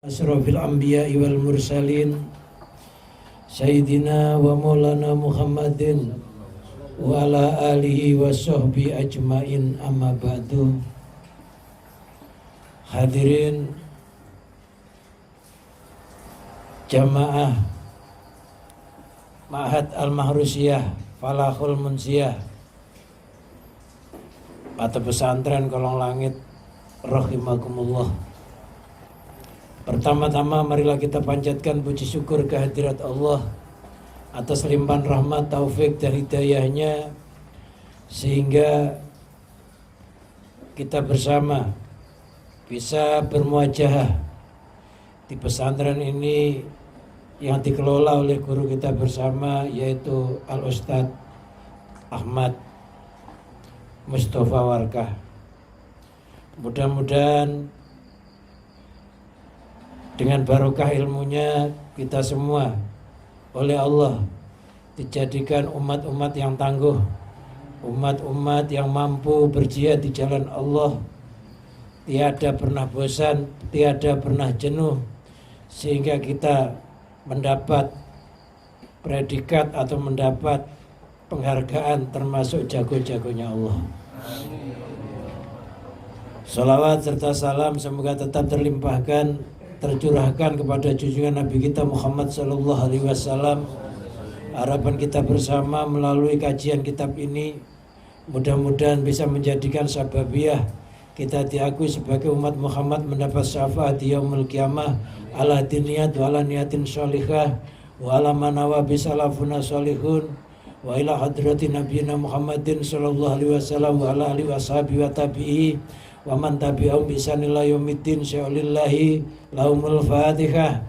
Asrafil anbiya'i wal mursalin Sayyidina wa maulana Muhammadin wa ala alihi wa sahbihi ajmain, amma ba'du. Hadirin jamaah Ma'had Al-Mahrusiyah Falahul Munsiyah atau pesantren Kolong Langit rahimakumullah. Pertama-tama marilah kita panjatkan puji syukur kehadirat Allah atas limpahan rahmat, taufik dan hidayahnya, sehingga kita bersama bisa bermuajahah di pesantren ini yang dikelola oleh guru kita bersama, yaitu Al-Ustadz Ahmad Mustafa Warkah. Mudah-mudahan dengan barokah ilmunya kita semua oleh Allah dijadikan umat-umat yang tangguh, umat-umat yang mampu berjihad di jalan Allah, tiada pernah bosan, tiada pernah jenuh, sehingga kita mendapat predikat atau mendapat penghargaan termasuk jago-jagonya Allah. Salawat serta salam semoga tetap terlimpahkan, tercurahkan kepada junjungan Nabi kita Muhammad sallallahu alaihi wasallam. Harapan kita bersama melalui kajian kitab ini mudah-mudahan bisa menjadikan sababiyah kita diakui sebagai umat Muhammad mendapat syafaat di yaumul qiyamah ala diniyat wa ala niyatin sholihah wa ala manawa bisalafuna sholihun wa ila hadrati nabiyina Muhammadin sallallahu alaihi wasallam wa ala alihi washabihi wa tabi'i wa man tabi'ahum bi ihsan ila yaumiddin. Sya'lillahi lahumul fatihah.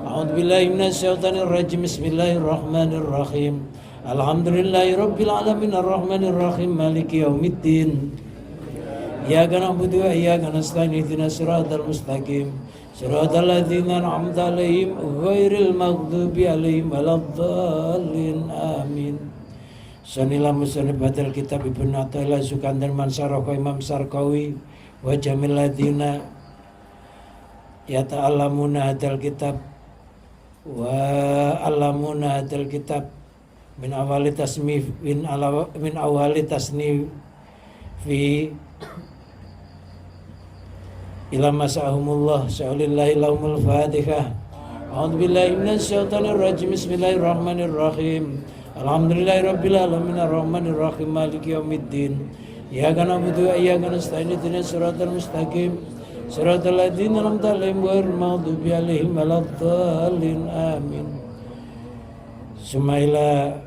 A'udzu billahi minasyaitonir rajim. Bismillahirrahmanirrahim. Alhamdulillahi rabbil alamin arrahmanir rahim maliki yaumiddin. Iyyaka na'budu wa iyyaka nasta'in ihdinas siratal mustaqim siratal ladzina an'amta 'alaihim ghairil maghdubi 'alaihim waladdallin. Amin. Sanillah musannif badal kitab Ibnu Athaillah Sukandar Mansaraka Imam Sarkawi wa jamil ladina yata'allamuna hadal kitab wa allamuna hadal kitab min awali tasnif min awali tasnif fi ila masahumullah. Sya'lillahi lahumul fatihah. A'udzu billahi minasyaitonir rajim. Bismillahirrahmanirrahim. Alhamdulillahi rabbil alamin arrahmanir rahim maliki yaumiddin. Iyyaka na'budu wa iyyaka nasta'in ihdinas siratal mustaqim siratal ladzina an'amta 'alaihim ghairil maghdubi 'alaihim waladdallin. Amin. Sumaila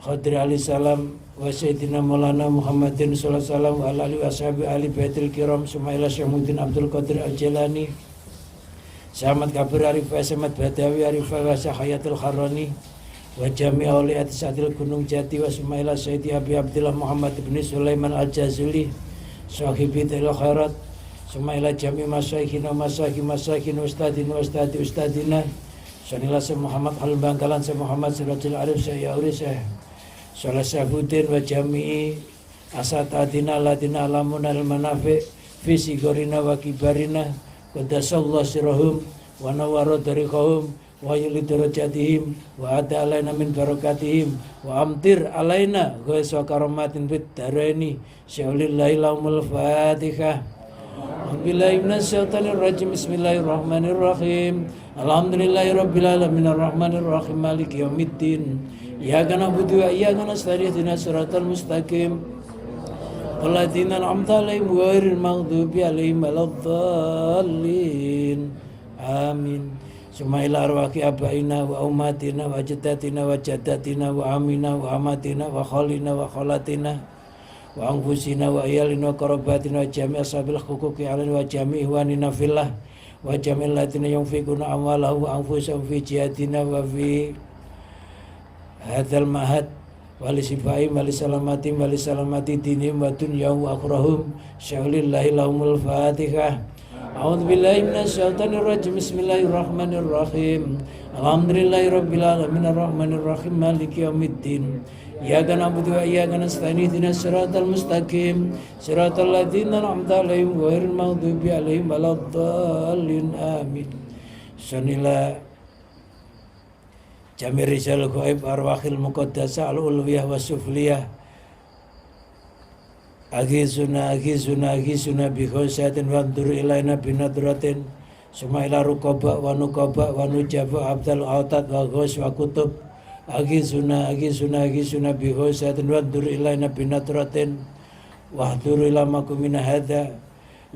Khadri alaihi salam wa sayyidina Maulana Muhammadin sallallahu alaihi wasallam wa alihi washabi ali baitul kiram. Sumaila Syaikhmuddin Abdul Qadir Al-Jilani, Syahmat Kabir Arif Ahmad Badawi Arif wa Hayatul Kharani wa jami' awliya Satil Gunung Jati wa Sumaila Sayyidi Abi Abdullah Muhammad bin Sulaiman Al-Jazuli sahibi Dalil Khairat. Sumaila jami' masyaikhin ustadin wa ustadina Sanila Syekh Muhammad Al-Bangkalan, Syekh Muhammad Sirajul Arif, Syekh Yauri, Syekh Saleh Syafuddin wa jami'i asatadina ladina alamun al-manafi' fi sigorina wa kibarina qaddasallahu sirahum wa nawwara tariqahum wa yuli darajatihim wa ada alaina min barakatihim wa amtir alaina ghaisa karamatin fid daraini. Sya'lillahi lahumul fatihah. Billahi minasyaitonir rajim. Bismillahirrahmanirrahim. Alhamdulillahi rabbil alamin arrahmanir rahim maliki yaumiddin. Iyyaka na'budu wa iyyaka nasta'in ihdinas siratal mustaqim alladzina an'amta 'alaihim ghairil maghdubi 'alaihim waladdallin. Amin. Sumaila arwaqi abaina wa ummatina wa jaddatina wa jaddatina wa amina wa amatina wa khalina wa khalatina wa anfusina wa iyalina wa qarabatina wa jami' ashabil huquqi alaihi wa jami' ihwanina fillah wa jami' alladziina yunfiquna amwalahum wa anfusahum fi jihadina wa fi hadzal ma'had wa li sifaihim wa li salamatim wa li salamati dinihim wa dunyahum wa akhrahum. Sya'lillahi lahumul fatihah. A'udzu billahi minasyaitonir rajim. Bismillahirrahmanirrahim. Alhamdulillahi rabbil alamin arrahmanir rahim maliki yaumiddin. Iyyaka na'budu wa iyyaka nasta'in ihdinas siratal mustaqim siratal ladzina an'amta 'alaihim ghairil maghdubi 'alaihim waladdallin amin. Sunila Jami Rijal Ghaib Arwahil Muqaddasah Al-Ulwiyah wa Sufliyah Aghizuna bi khawsatin wandur ilaina binadratin summa ila ruqaba wa nuqaba wa nujaba abdal autat wa ghaus wa kutub Aghizuna bi khawsatin wandur ilaina binadratin wahdur ila makumina hadha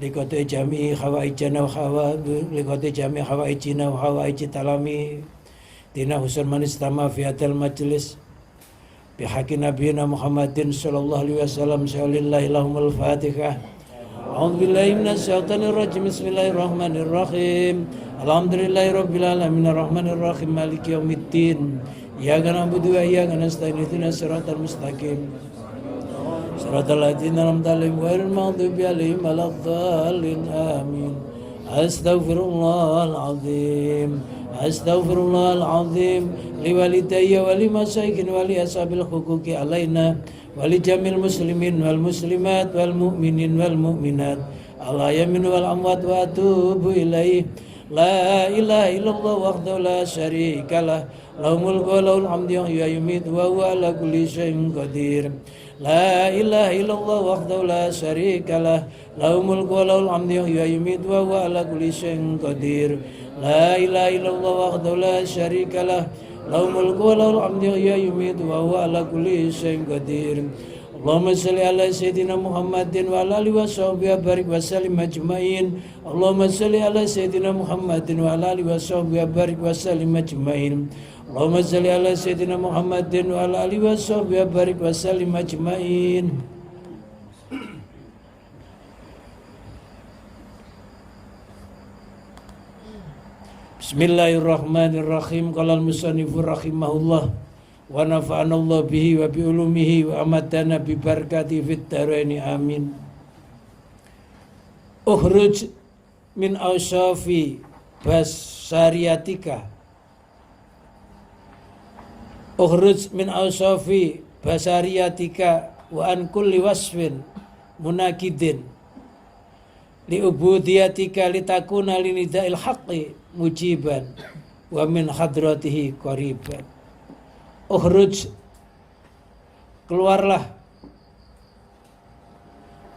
liqati jami'i khawaijana wa liqati jami'i khawaijina wa khawaij talami Tina husan manis tama fi hadal majlis bihaqi nabiyina Muhammadin sallallahu alaihi wasallam sallallahu lahumul fatihah. A'udzu billahi minasy syaithanir rajim. Bismillahirrahmanirrahim. Alhamdulillahi rabbil alamin arrahmanir rahim maliki yaumiddin. Iyyaka na'budu wa iyyaka nasta'in ihdinas siratal mustaqim. Siratal ladzina an'amta 'alaihim ghairil maghdubi 'alaihim waladdallin amin. Astaghfirullahal azim. Astaghfirullahal azim li walidayya wa li masyaikhin wa li ashabil huquqi alaina wa li jamil muslimin wal muslimat wal mu'minin wal mu'minat ala yamin wal amwat wa atubu ilaih. La ilaha illallah wahdahu la syarikalah lahul mulku wa lahul hamdu wa yumiitu wa huwa ala kulli syai'in qadir. La ilaha illallah wahdahu la syarikalah lahul mulku wa lahul hamdu wa yumiitu wa huwa ala kulli syai'in qadir. La ilaha illallah wahdahu la syarikalah lahul mulku wa lahul hamdu wa yumiitu wa huwa ala kulli syai'in qadir. Allahumma shalli ala sayyidina Muhammadin wa ala alihi washabbihi wa barik wa sallim ajmain. Allahumma shalli ala sayyidina Muhammadin wa ala alihi washabbihi wa barik wa sallim ajmain. Allahumma shalli ala sayyidina Muhammadin wa ala alihi washabbihi wa barik wa sallim ajmain. Bismillahirrahmanirrahim. Qala al-musannifu rahimahullah wa nafa'ana Allah bihi wa bi ulumihi wa amatana bi barakati fit daraini amin. Ukhruj min awsafi basariyatika. Ukhruj min awsafi basariyatika wa an kulli wasfin munakidin li ubudiyatika litakuna linida'il haqqi mujiban wa min hadratihi qariban. Ukhruj, keluarlah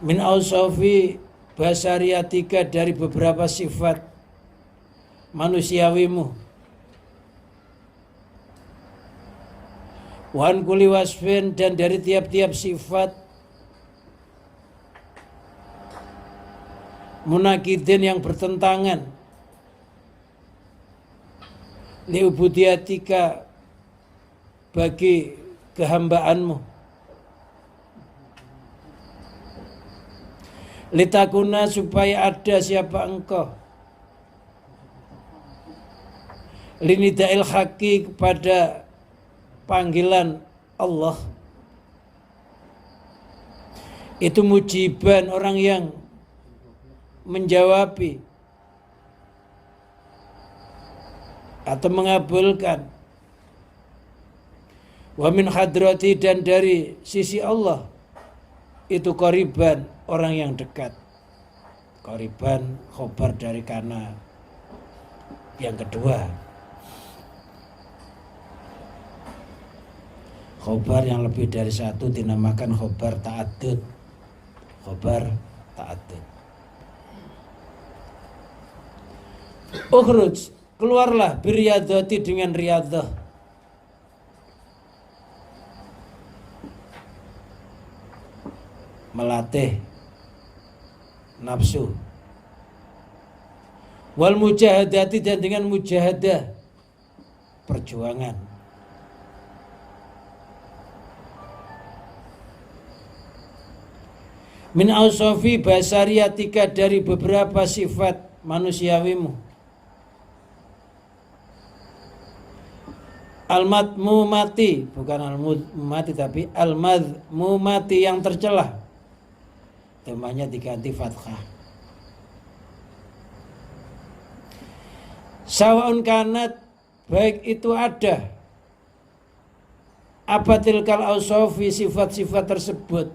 min awsafi basariyatika dari beberapa sifat manusiawimu wan kulli wasfin dan dari tiap-tiap sifat munakidin yang bertentangan liubudiyatika bagi kehambaanmu litakuna supaya ada siapa engkau linidail haqi kepada panggilan Allah itu mujiban orang yang menjawabi atau mengabulkan wa min hadrati dan dari sisi Allah itu qariban orang yang dekat. Qariban khobar dari kana yang kedua. Khobar yang lebih dari satu dinamakan khobar ta'addud. Khobar ta'addud. Ukhruj, keluarlah biriyadati dengan riyadah. Melatih nafsu wal mujahadati dan dengan mujahadah perjuangan min ausofi basariyatika dari beberapa sifat manusiawimu al-madmumati bukan al-mumati tapi al-madmumati yang tercelah temanya diganti fathah. Sawaun kanat baik itu ada Apa tilkal ausofi, sifat-sifat tersebut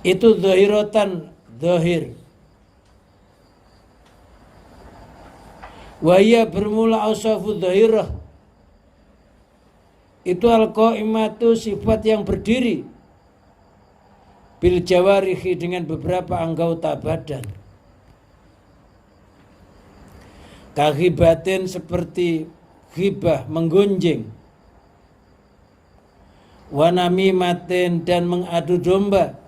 itu dhahiratan, dhahir. Wahya bermula ausofu dhahirah, itu al-qaimatu, sifat yang berdiri, bil jawarihi, dengan beberapa anggota badan. Kahibatin, seperti ghibah, menggunjing. Wanamimatin, dan mengadu domba.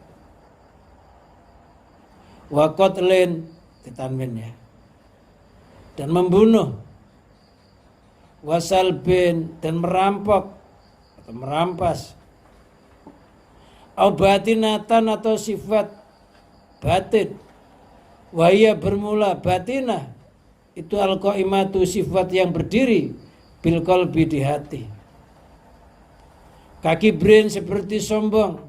Wakotlin, ditanwin ya, dan membunuh. Wasalbin, dan merampok atau merampas. Batinatan, atau sifat batin. Wahya bermula batinah, itu al-qaimatu, sifat yang berdiri, bil qalbi, di hati. Kakibrin, seperti sombong.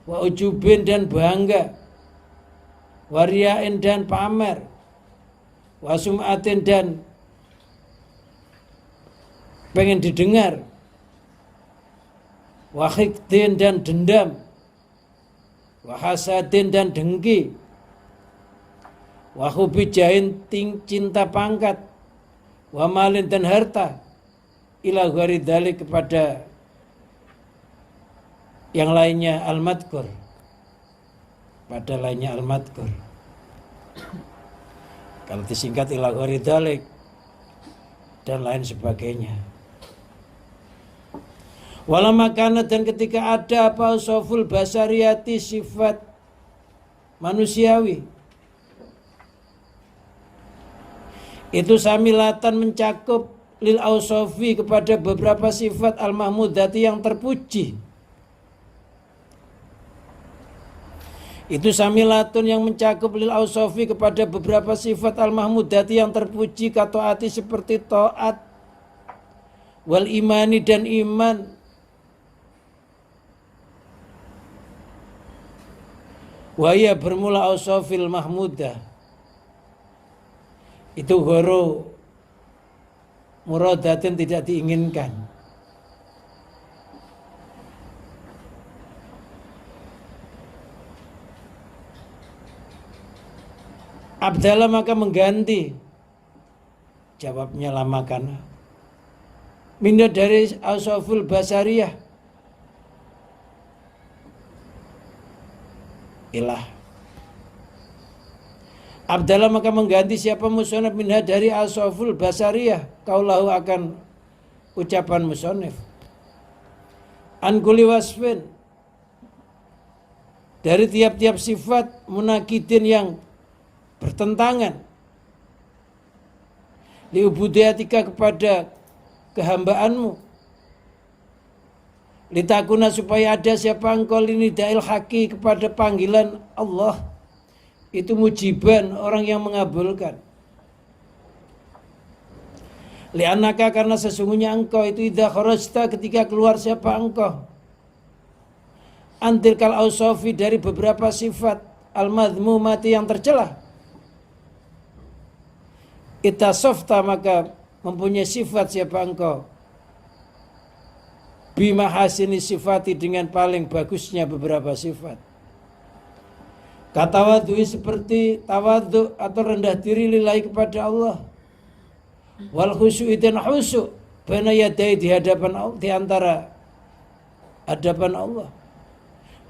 Wa ujubin, dan bangga. Wariyain, dan pamer. Wa sum'atin, dan pengen didengar. Wa hikdin, dan dendam. Wa hasadin, dan dengki. Wa hubijain, cinta pangkat. Wa malin, dan harta. Ila ghairi dzalik, kepada yang lainnya al-madkur, pada lainnya al-madkur. Kalau disingkat ila ghairi dzalik, dan lain sebagainya. Wala makana, dan ketika ada apa soful basariyati, sifat manusiawi, itu samilatan, mencakup lil ausofi, kepada beberapa sifat al-mahmudati, yang terpuji. Itu samilatun, yang mencakup lil ausofi, kepada beberapa sifat al-mahmudati, yang terpuji, kataati, seperti taat, wal imani, dan iman. Wahya bermula ausofil mahmudah, itu ghairu muradatin, tidak diinginkan. Abdallah, maka mengganti, jawabnya lama karena minda dari ausoful basariyah ilah. Abdallah, maka mengganti siapa musonif minha dari ausoful basariyah, kaulahu, akan ucapan musonif, an kulli wasfin, dari tiap-tiap sifat, munakidin, yang bertentangan, liubudiyatika, kepada kehambaanmu, litakuna, supaya ada siapa engkau, linidail haki, kepada panggilan Allah, itu mujiban, orang yang mengabulkan. Li'annaka, karena sesungguhnya engkau itu idza kharajta, ketika keluar siapa engkau, antilkal ausofi, dari beberapa sifat al-madhmumati, yang tercela, itasofta, maka mempunyai sifat siapa engkau, bimahasini sifati, dengan paling bagusnya beberapa sifat. Katawadui, seperti tawadhu atau rendah diri, lillahi, kepada Allah. Wal khusyu'i, dan khusyuk, baina yadai, di hadapan Allah, di antara hadapan Allah.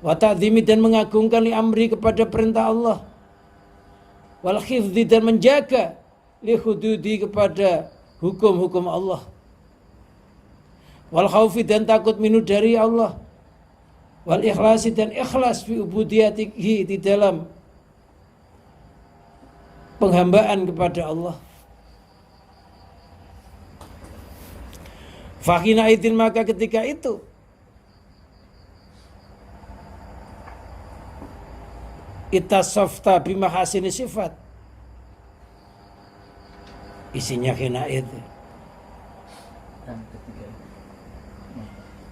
Wa ta'zimi, dan mengagungkan li amri, kepada perintah Allah. Wal khifdhi, dan menjaga li hududi, kepada hukum-hukum Allah. Wal khaufi, dan takut minu, dari Allah. Wal ikhlasi, dan ikhlas fi ubudiyatihi, di dalam penghambaan kepada Allah. Fakhina idin, maka ketika itu itasofta bimahasini sifat, isinya khina itu.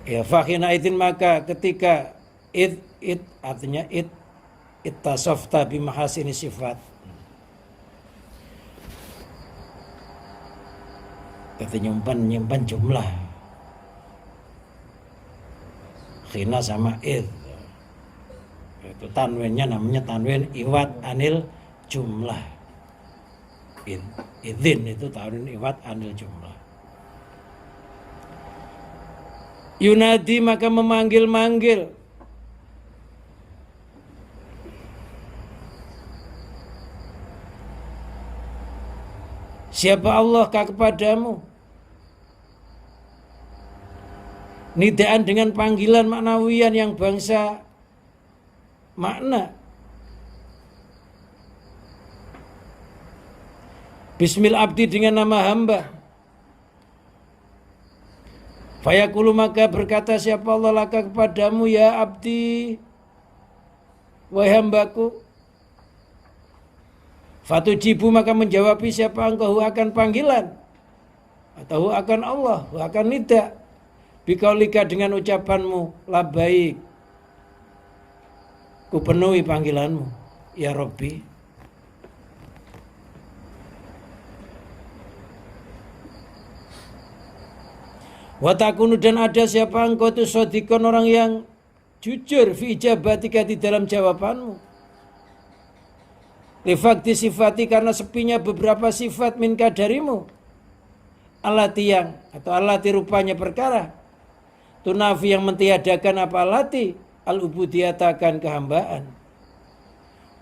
Ya, fakhina idin, maka ketika artinya itasofta bimahasini sifat, Kata nyimpan jumlah. Khina sama id. Itu tanwinnya namanya tanwin iwat anil jumlah. Idzin itu tanwin iwat anil jumlah. Yunadi maka memanggil-manggil. Siapa Allah kepadamu? Nidaan dengan panggilan maknawian yang bangsa makna. Bismil abdi dengan nama hamba. Fayaqulu maka berkata siapa Allah laka kepadamu ya abdi, wahai hambaku. Fatujibu maka menjawabi siapa engkau akan panggilan atau akan Allah, akan nida. Bikaulika dengan ucapanmu labbaik, ku penuhi panggilanmu ya Rabbi. Watakunu dan ada siapa engkau itu sodikon orang yang jujur fi ijabatika di dalam jawabanmu. Lifakti sifati karena sepinya beberapa sifat minka darimu. Alati yang atau alati rupanya perkara. Tunafi yang mentiadakan apa alati. Al-ubudiyatakan kehambaan.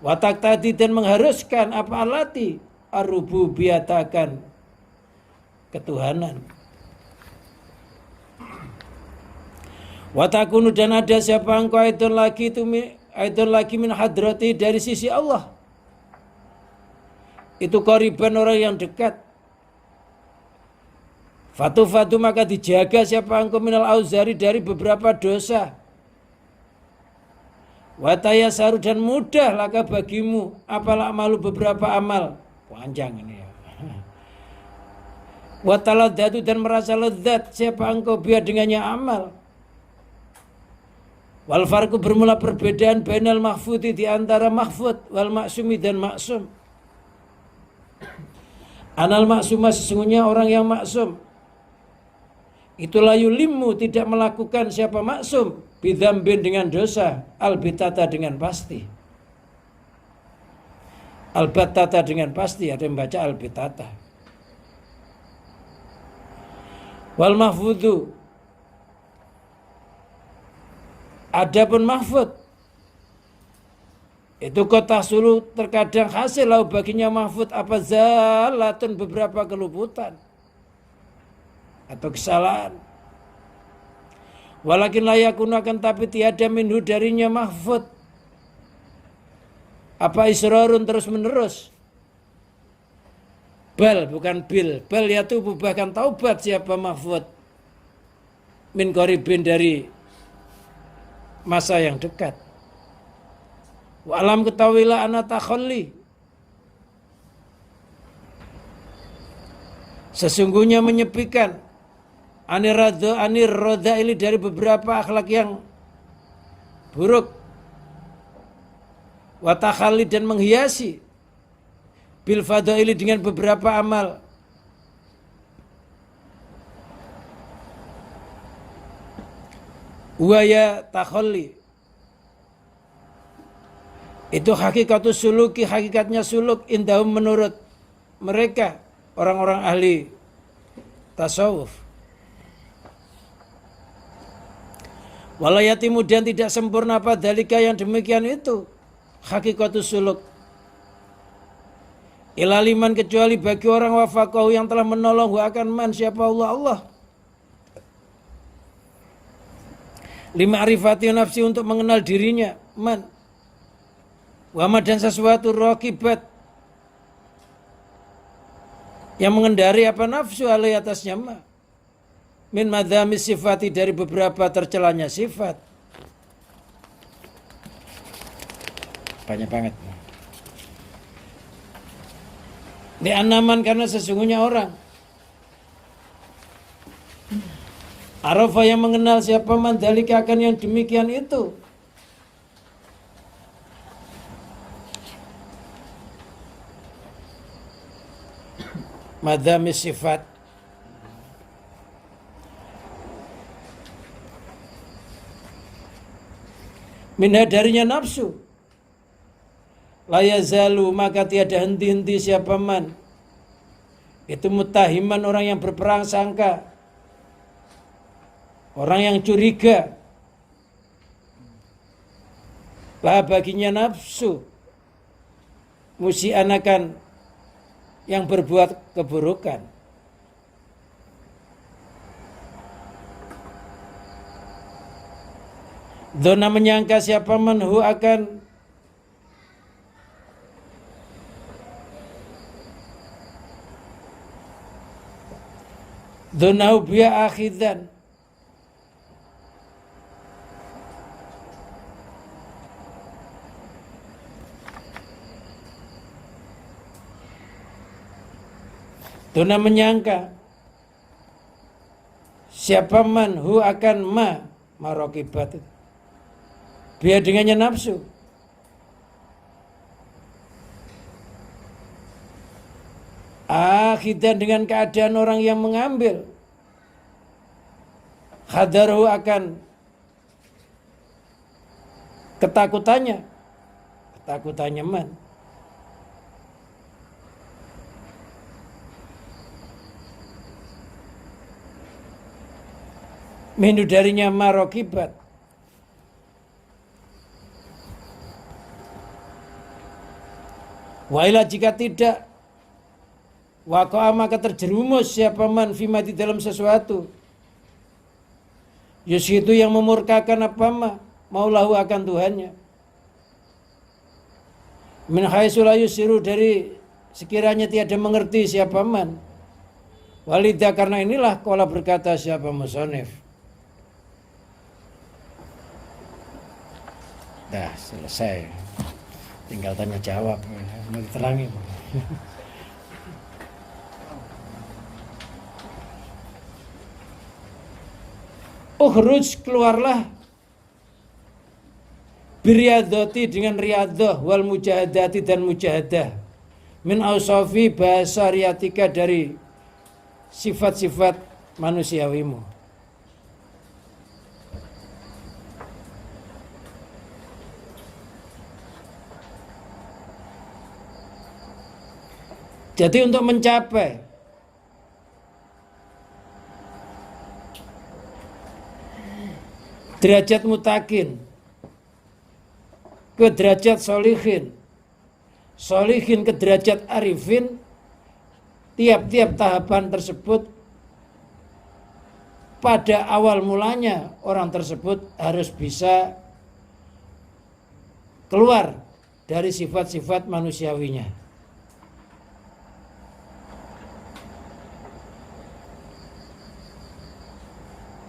Watak tadi dan mengharuskan apa alati. Ar-rububiyatakan ketuhanan. Watakunu dan ada siapa engkau aidon lagi min hadrati dari sisi Allah. Itu qoriban orang yang dekat. Fatu maka dijaga siapa engkau minal auzari dari beberapa dosa. Wataya saru dan mudah laka bagimu apalah malu beberapa amal. Panjang ini ya. Wataladatu dan merasa lezat siapa engkau biar dengannya amal. Wal farqu bermula perbedaan bainal mahfudi di antara mahfud wal maksumi dan maksum. Anal maksumah sesungguhnya orang yang maksum itulah yulimmu tidak melakukan siapa maksum bidzambin dengan dosa albitata dengan pasti. Albatata dengan pasti, ada yang baca albitata. Wal mahfudhu adapun mahfud itu kota sulu terkadang hasil lau baginya mahfud apa zalatun beberapa keluputan atau kesalahan. Walakin layakun akan tapi tiada minhu darinya mahfud apa israrun terus menerus. Bal bukan bil, bal yaitu bahkan taubat siapa mahfud min qoribin dari masa yang dekat. Wa alam ketahuilah ana takhalli. Sesungguhnya menyepikan anir roda ini dari beberapa akhlak yang buruk. Wa takhalli dan menghiasi bil fadaili dengan beberapa amal. Wa ya takhalli itu hakikatus suluki, hakikatnya suluk indahum menurut mereka orang-orang ahli tasawuf. Walayati kemudian tidak sempurna apa dalika yang demikian itu hakikatus suluk ilaliman kecuali bagi orang wafaqahu yang telah menolong wa akan man siapa Allah lima arifati nafsi untuk mengenal dirinya man wama dan sesuatu rokibat yang mengendari apa nafsu alai atasnya ma min madhamis sifati dari beberapa tercelanya sifat. Banyak banget di anaman karena sesungguhnya orang arafa yang mengenal siapa mandalika akan yang demikian itu madhamis sifat Minha darinya nafsu. La yazalu, maka tiada henti-henti siapa man. Itu mutahiman, orang yang berperang sangka, orang yang curiga. Lah baginya nafsu musianakan yang berbuat keburukan. Dona menyangka siapa manhu akan donahu biya akhidan, dona menyangka siapa manhu akan marokibat itu biar dengannya nafsu. Akhidan, dengan keadaan orang yang mengambil. Hadarhu, akan ketakutannya man. Minhu darinya marokibat. Wailah, jika tidak, waqa'a, maka terjerumus siapa man fima, di dalam sesuatu, itu yang memurkakan apa maulahu, akan Tuhannya. Min haitsu la yusiru, dari sekiranya tiada mengerti siapa man. Walidah, karena inilah qala, berkata siapa musannif. Dah selesai, tinggal tanya jawab, mau diterangi. Ukhruj, keluarlah, biryadati, dengan riadah, wal mujahadati, dan mujahadah, min ausafi bahasa riatika, dari sifat-sifat manusiawimu. Jadi untuk mencapai derajat mutakin ke derajat solihin, solihin ke derajat arifin, tiap-tiap tahapan tersebut pada awal mulanya orang tersebut harus bisa keluar dari sifat-sifat manusiawinya.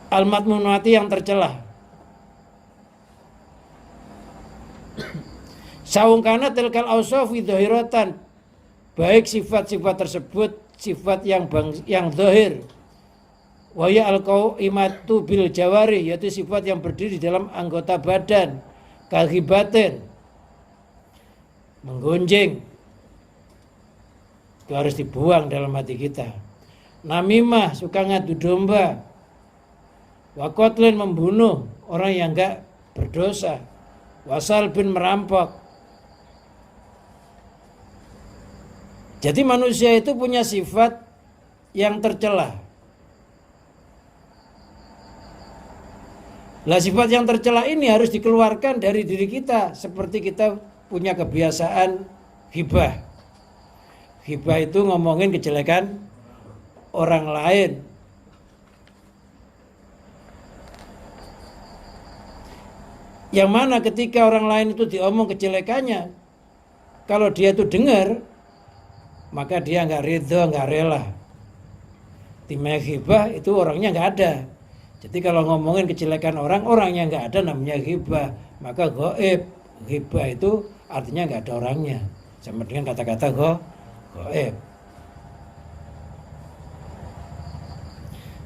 Al-matmunati, yang tercelah. Saungkana tilkal ausafi dhahiratan, baik sifat-sifat tersebut sifat yang zahir. Wa ya al-qaimatu bil jawari, yaitu sifat yang berdiri dalam anggota badan, kagibatin, menggonjeng, itu harus dibuang dalam hati kita. Namimah, suka ngadu domba. Wakotlin, membunuh orang yang enggak berdosa. Wasal bin, merampok. Jadi manusia itu punya sifat yang tercela. Lah sifat yang tercela ini harus dikeluarkan dari diri kita. Seperti kita punya kebiasaan ghibah. Ghibah itu ngomongin kejelekan orang lain. Yang mana ketika orang lain itu diomong kejelekannya, kalau dia itu dengar, maka dia nggak ridho, nggak rela. Timnya ghibah itu orangnya nggak ada. Jadi kalau ngomongin kejelekan orang, orangnya nggak ada, namanya ghibah. Maka goib, ghibah itu artinya nggak ada orangnya. Sama dengan kata-kata goib.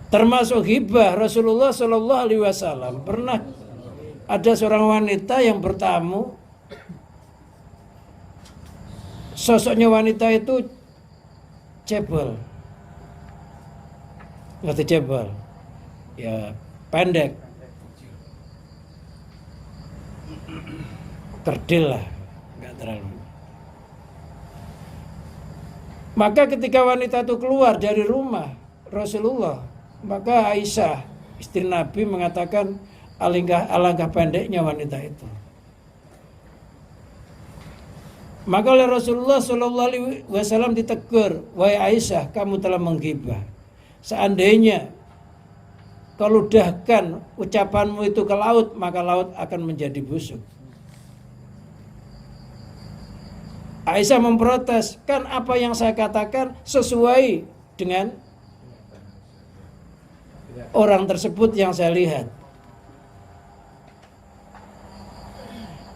Termasuk ghibah, Rasulullah Shallallahu Alaihi Wasallam pernah ada seorang wanita yang bertamu. Sosoknya wanita itu cebol, ngerti cebol? Ya pendek. kerdil lah, nggak terlalu. Maka ketika wanita itu keluar dari rumah Rasulullah, maka Aisyah istri Nabi mengatakan alangkah pendeknya wanita itu. Maka oleh Rasulullah SAW ditegur, wahai Aisyah, kamu telah menggibah. Seandainya kau ludahkan ucapanmu itu ke laut, maka laut akan menjadi busuk. Aisyah memprotes, kan apa yang saya katakan sesuai dengan orang tersebut yang saya lihat.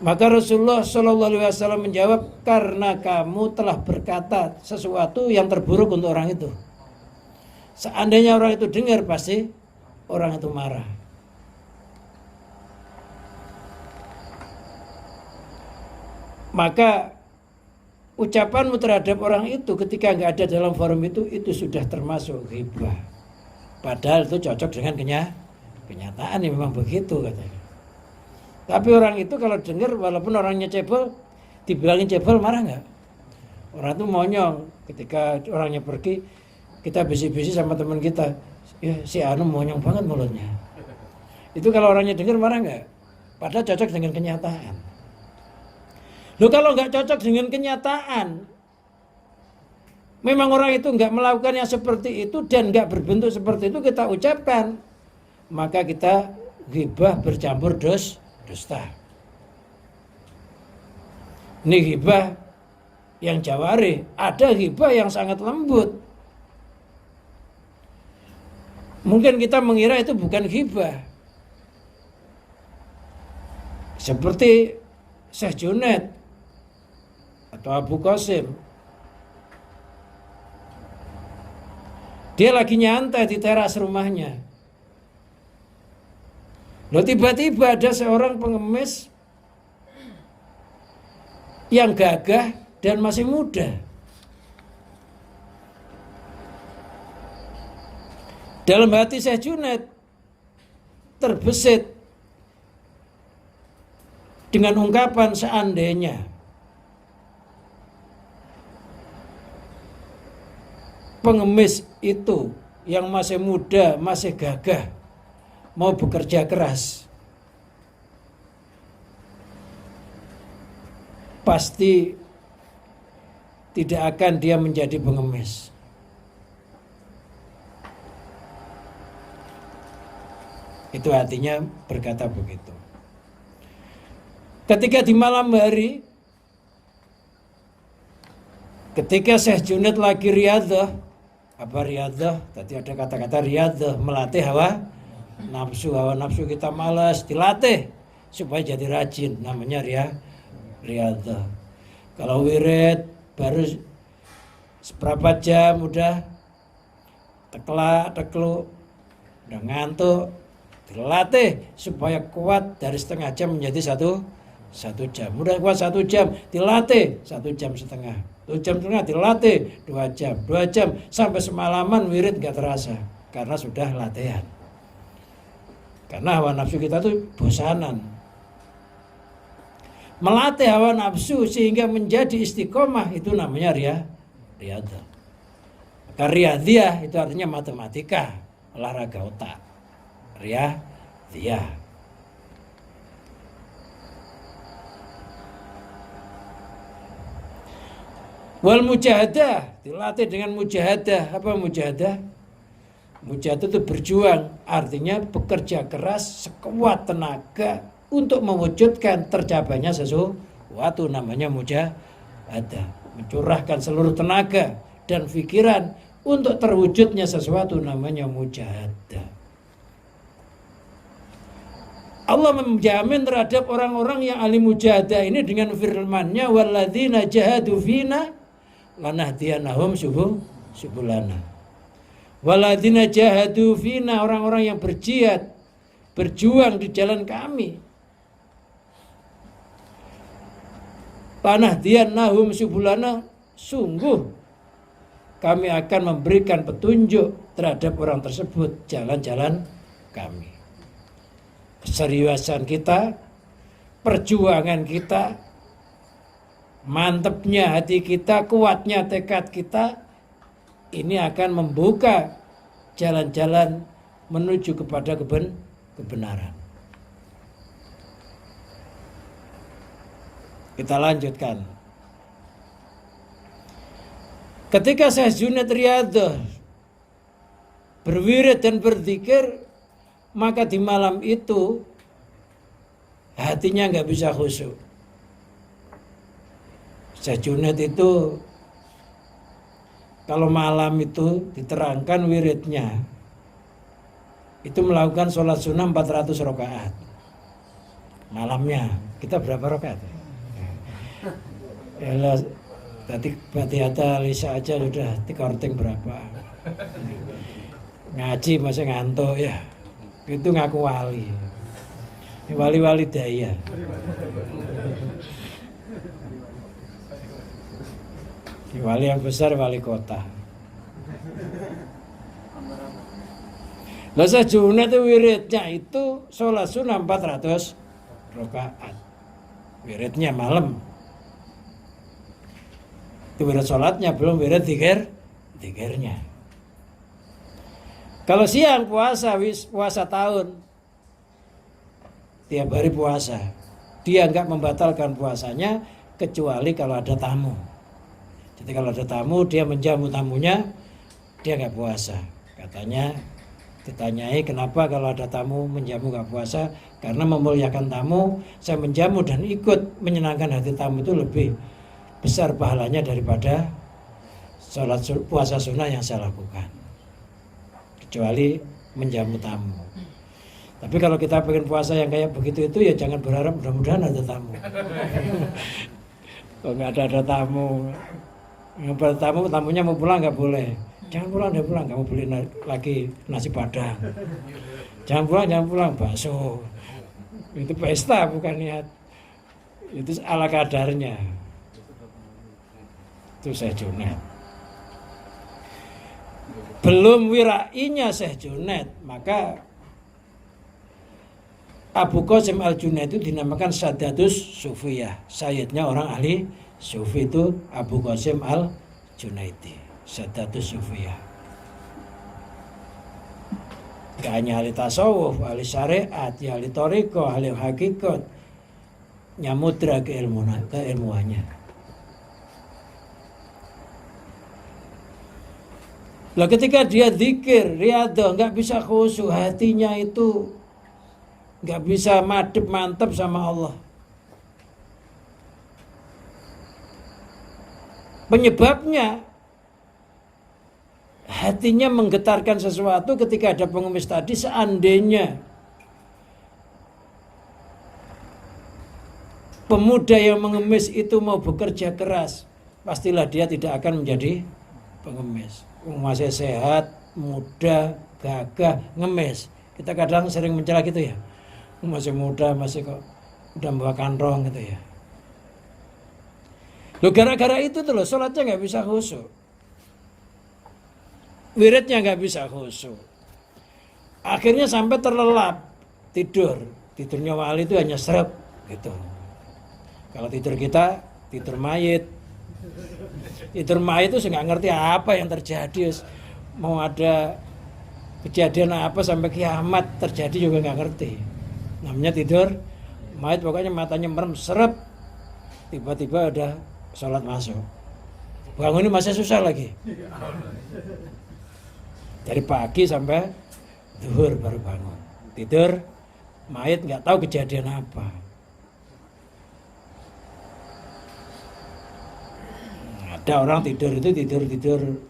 Maka Rasulullah SAW menjawab, karena kamu telah berkata sesuatu yang terburuk untuk orang itu. Seandainya orang itu dengar, pasti orang itu marah. Maka ucapanmu terhadap orang itu ketika nggak ada dalam forum itu sudah termasuk ghibah. Padahal itu cocok dengan kenyataan, yang memang begitu katanya. Tapi orang itu kalau dengar, walaupun orangnya cebol, dibilangin cebol, marah nggak? Orang itu monyong. Ketika orangnya pergi, kita bisi-bisi sama teman kita, ya, si Anu monyong banget mulutnya. Itu kalau orangnya dengar, marah nggak? Padahal cocok dengan kenyataan. Loh, kalau nggak cocok dengan kenyataan, memang orang itu nggak melakukan yang seperti itu dan nggak berbentuk seperti itu kita ucapkan, maka kita ghibah bercampur dusta. Ini ghibah yang jawari, ada ghibah yang sangat lembut. Mungkin kita mengira itu bukan ghibah. Seperti Syekh Junaid atau Abu Qasim. Dia lagi nyantai di teras rumahnya. Loh, tiba-tiba ada seorang pengemis yang gagah dan masih muda. Dalam hati Syekh Junaid terbesit dengan ungkapan seandainya pengemis itu yang masih muda, masih gagah, mau bekerja keras, pasti tidak akan dia menjadi pengemis. Itu artinya berkata begitu. Ketika di malam hari, ketika Syekh Junaid lagi riyadhah, apa riyadhah? Tadi ada kata-kata riyadhah, melatih hawa nafsu kita malas, dilatih supaya jadi rajin, namanya riyadhah. Kalau wirid baru seberapa jam udah tekluk, udah ngantuk, dilatih supaya kuat dari setengah jam menjadi satu jam. Udah kuat 1 jam, dilatih 1,5 jam. 1,5 jam dilatih 2 jam. 2 jam sampai semalaman wirid gak terasa karena sudah latihan. Karena hawa nafsu kita tuh bosanan. Melatih hawa nafsu sehingga menjadi istiqomah, itu namanya riyadhah. Maka riyadhiyah itu artinya matematika, olahraga otak. Riyadhiyah. Wal mujahadah, dilatih dengan mujahadah. Apa mujahadah? Mujahadah itu berjuang, artinya bekerja keras sekuat tenaga untuk mewujudkan tercapainya sesuatu, namanya mujahadah. Mencurahkan seluruh tenaga dan pikiran untuk terwujudnya sesuatu, namanya mujahadah. Allah menjamin terhadap orang-orang yang ahli mujahadah ini dengan firman-Nya, walladzina jahadu fina lanahdiyanahum subulana. Walladzina jahadu fina, orang-orang yang berjihad, berjuang di jalan kami, lanahdiyanahum subulana, sungguh kami akan memberikan petunjuk terhadap orang tersebut jalan-jalan kami. Keseriusan kita, perjuangan kita, mantepnya hati kita, kuatnya tekad kita, ini akan membuka jalan-jalan menuju kepada kebenaran. Kita lanjutkan. Ketika Syekh Junaid Riyadhah berwirid dan berzikir, maka di malam itu hatinya nggak bisa khusyuk. Syekh Junaid itu kalau malam itu diterangkan wiridnya itu melakukan sholat sunnah 400 rakaat malamnya. Kita berapa rakaat? Ya tadi Fatihah Lisa aja sudah tikorting berapa. Ngaji masih ngantuk ya. Itu ngaku wali. Wali-wali daya. Wali yang besar wali kota. Lah Junaid itu wiridnya itu sholat sunnah 400 rakaat. Wiridnya malam. Itu wirid sholatnya, belum wirid zikirnya. Kalau siang puasa tahun, tiap hari puasa, dia enggak membatalkan puasanya kecuali kalau ada tamu. Jadi kalau ada tamu, dia menjamu tamunya, dia enggak puasa. Katanya ditanyai kenapa kalau ada tamu menjamu enggak puasa? Karena memuliakan tamu, saya menjamu dan ikut menyenangkan hati tamu itu lebih besar pahalanya daripada sholat puasa sunnah yang saya lakukan, kecuali menjamu tamu. Tapi kalau kita pengen puasa yang kayak begitu itu ya jangan berharap mudah-mudahan ada tamu. Kalau nggak ada tamu, tamunya mau pulang nggak boleh. Jangan pulang, dia pulang, kamu beli lagi nasi padang. Jangan pulang, bakso. Itu pesta bukan niat. Itu ala kadarnya. Itu Syekh Junaid. Belum wirainya Syekh Junaid, maka Abu Qasim Al-Junaid itu dinamakan Sadatus Sufiyah. Sayyidnya orang ahli sufi itu Abu Qasim Al-Junaidi, Sadatus Sufiyah. Gak hanya ahli tasawuf, ahli syariat, ahli thariqah, ahli hakikat, nyamudra keilmuannya. Lah ketika dia zikir, riyadhah, nggak bisa khusyuk, hatinya itu nggak bisa madep mantap sama Allah. Penyebabnya hatinya menggetarkan sesuatu ketika ada pengemis tadi. Seandainya pemuda yang mengemis itu mau bekerja keras, pastilah dia tidak akan menjadi pengemis. Masih sehat, muda, gagah, ngemis. Kita kadang sering mencela gitu ya. Masih muda, masih kok udah bawa kantong gitu ya. Loh gara-gara itu tuh loh, sholatnya nggak bisa khusyuk. Wiridnya nggak bisa khusyuk. Akhirnya sampai terlelap, tidur. Tidurnya wali itu hanya serep gitu. Kalau tidur kita, tidur mayit. Tidur mayit itu nggak ngerti apa yang terjadi. Mau ada kejadian apa sampai kiamat terjadi juga nggak ngerti. Namanya tidur mayit, pokoknya matanya merem serep. Tiba-tiba ada sholat masuk. Bangun ini masih susah lagi. Dari pagi sampai zuhur baru bangun. Tidur mayit nggak tahu kejadian apa. Ada orang tidur itu tidur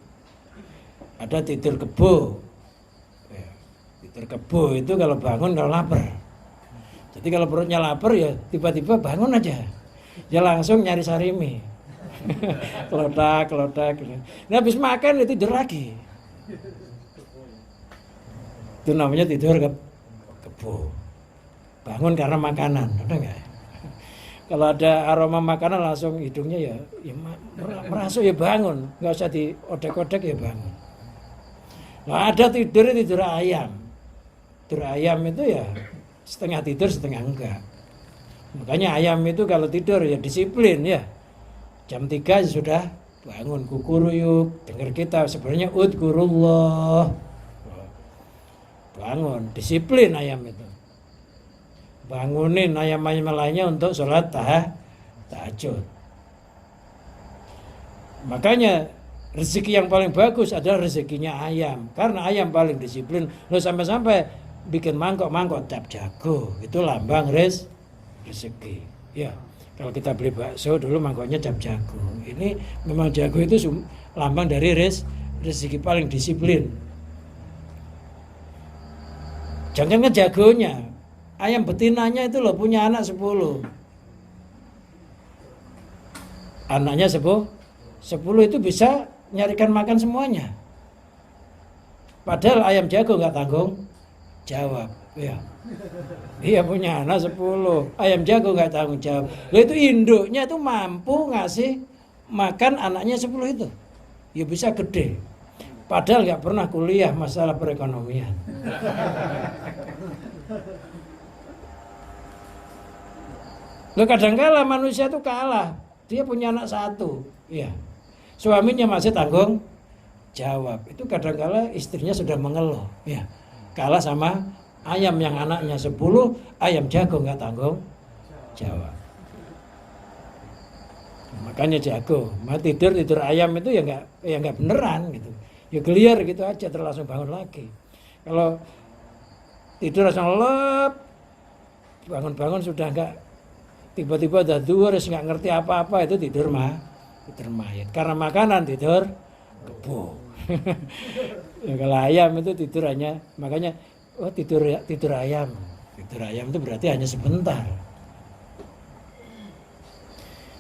ada tidur kebo. Tidur kebo itu kalau bangun kalau lapar. Jadi kalau perutnya lapar ya tiba-tiba bangun aja. Ya langsung nyari sarimi. Kelodak. Nah habis makan ya tidur lagi. Itu namanya tidur kebo. Bangun karena makanan, ada nggak? Kalau ada aroma makanan langsung hidungnya ya merasuk ya bangun, nggak usah diodek-odek ya bangun. Nah ada tidur ayam. Tidur ayam itu ya setengah tidur setengah enggak. Makanya ayam itu kalau tidur ya disiplin ya. Jam 3 sudah bangun, kukuruyuk, dengar kita sebenarnya udkurullah. Bangun, disiplin ayam itu. Bangunin ayam-ayam lainnya untuk sholat tahajud. Makanya rezeki yang paling bagus adalah rezekinya ayam. Karena ayam paling disiplin. Lo sampai-sampai bikin mangkok-mangkok cap jago. Itu lambang rezeki. Ya, kalau kita beli bakso dulu mangkoknya cap jago. Ini memang jago itu lambang dari rezeki paling disiplin. Jangan jagonya. Ayam betinanya itu loh punya anak 10. Anaknya 10 itu bisa nyarikan makan semuanya. Padahal ayam jago nggak tanggung jawab. Ya. Iya punya anak 10. Ayam jago nggak tanggung jawab. Lalu itu induknya itu mampu ngasih makan anaknya 10 itu. Ya bisa gede. Padahal nggak pernah kuliah masalah perekonomian. Loh kadang-kala manusia itu kalah. Dia punya anak 1. Ya. Suaminya masih tanggung jawab. Itu kadang-kala istrinya sudah mengeluh. Ya. Kalah sama ayam yang anaknya 10, ayam jago nggak tanggung jawab. Makanya jago. Tidur ayam itu ya nggak beneran gitu. Ya geliar gitu aja terus langsung bangun lagi. Kalau tidur langsung lep, bangun-bangun sudah nggak, tiba-tiba udah terus nggak ngerti apa-apa, itu tidur mayat. Karena makanan tidur kebo. Ya, kalau ayam itu tidur hanya, makanya tidur ayam. Tidur ayam itu berarti hanya sebentar.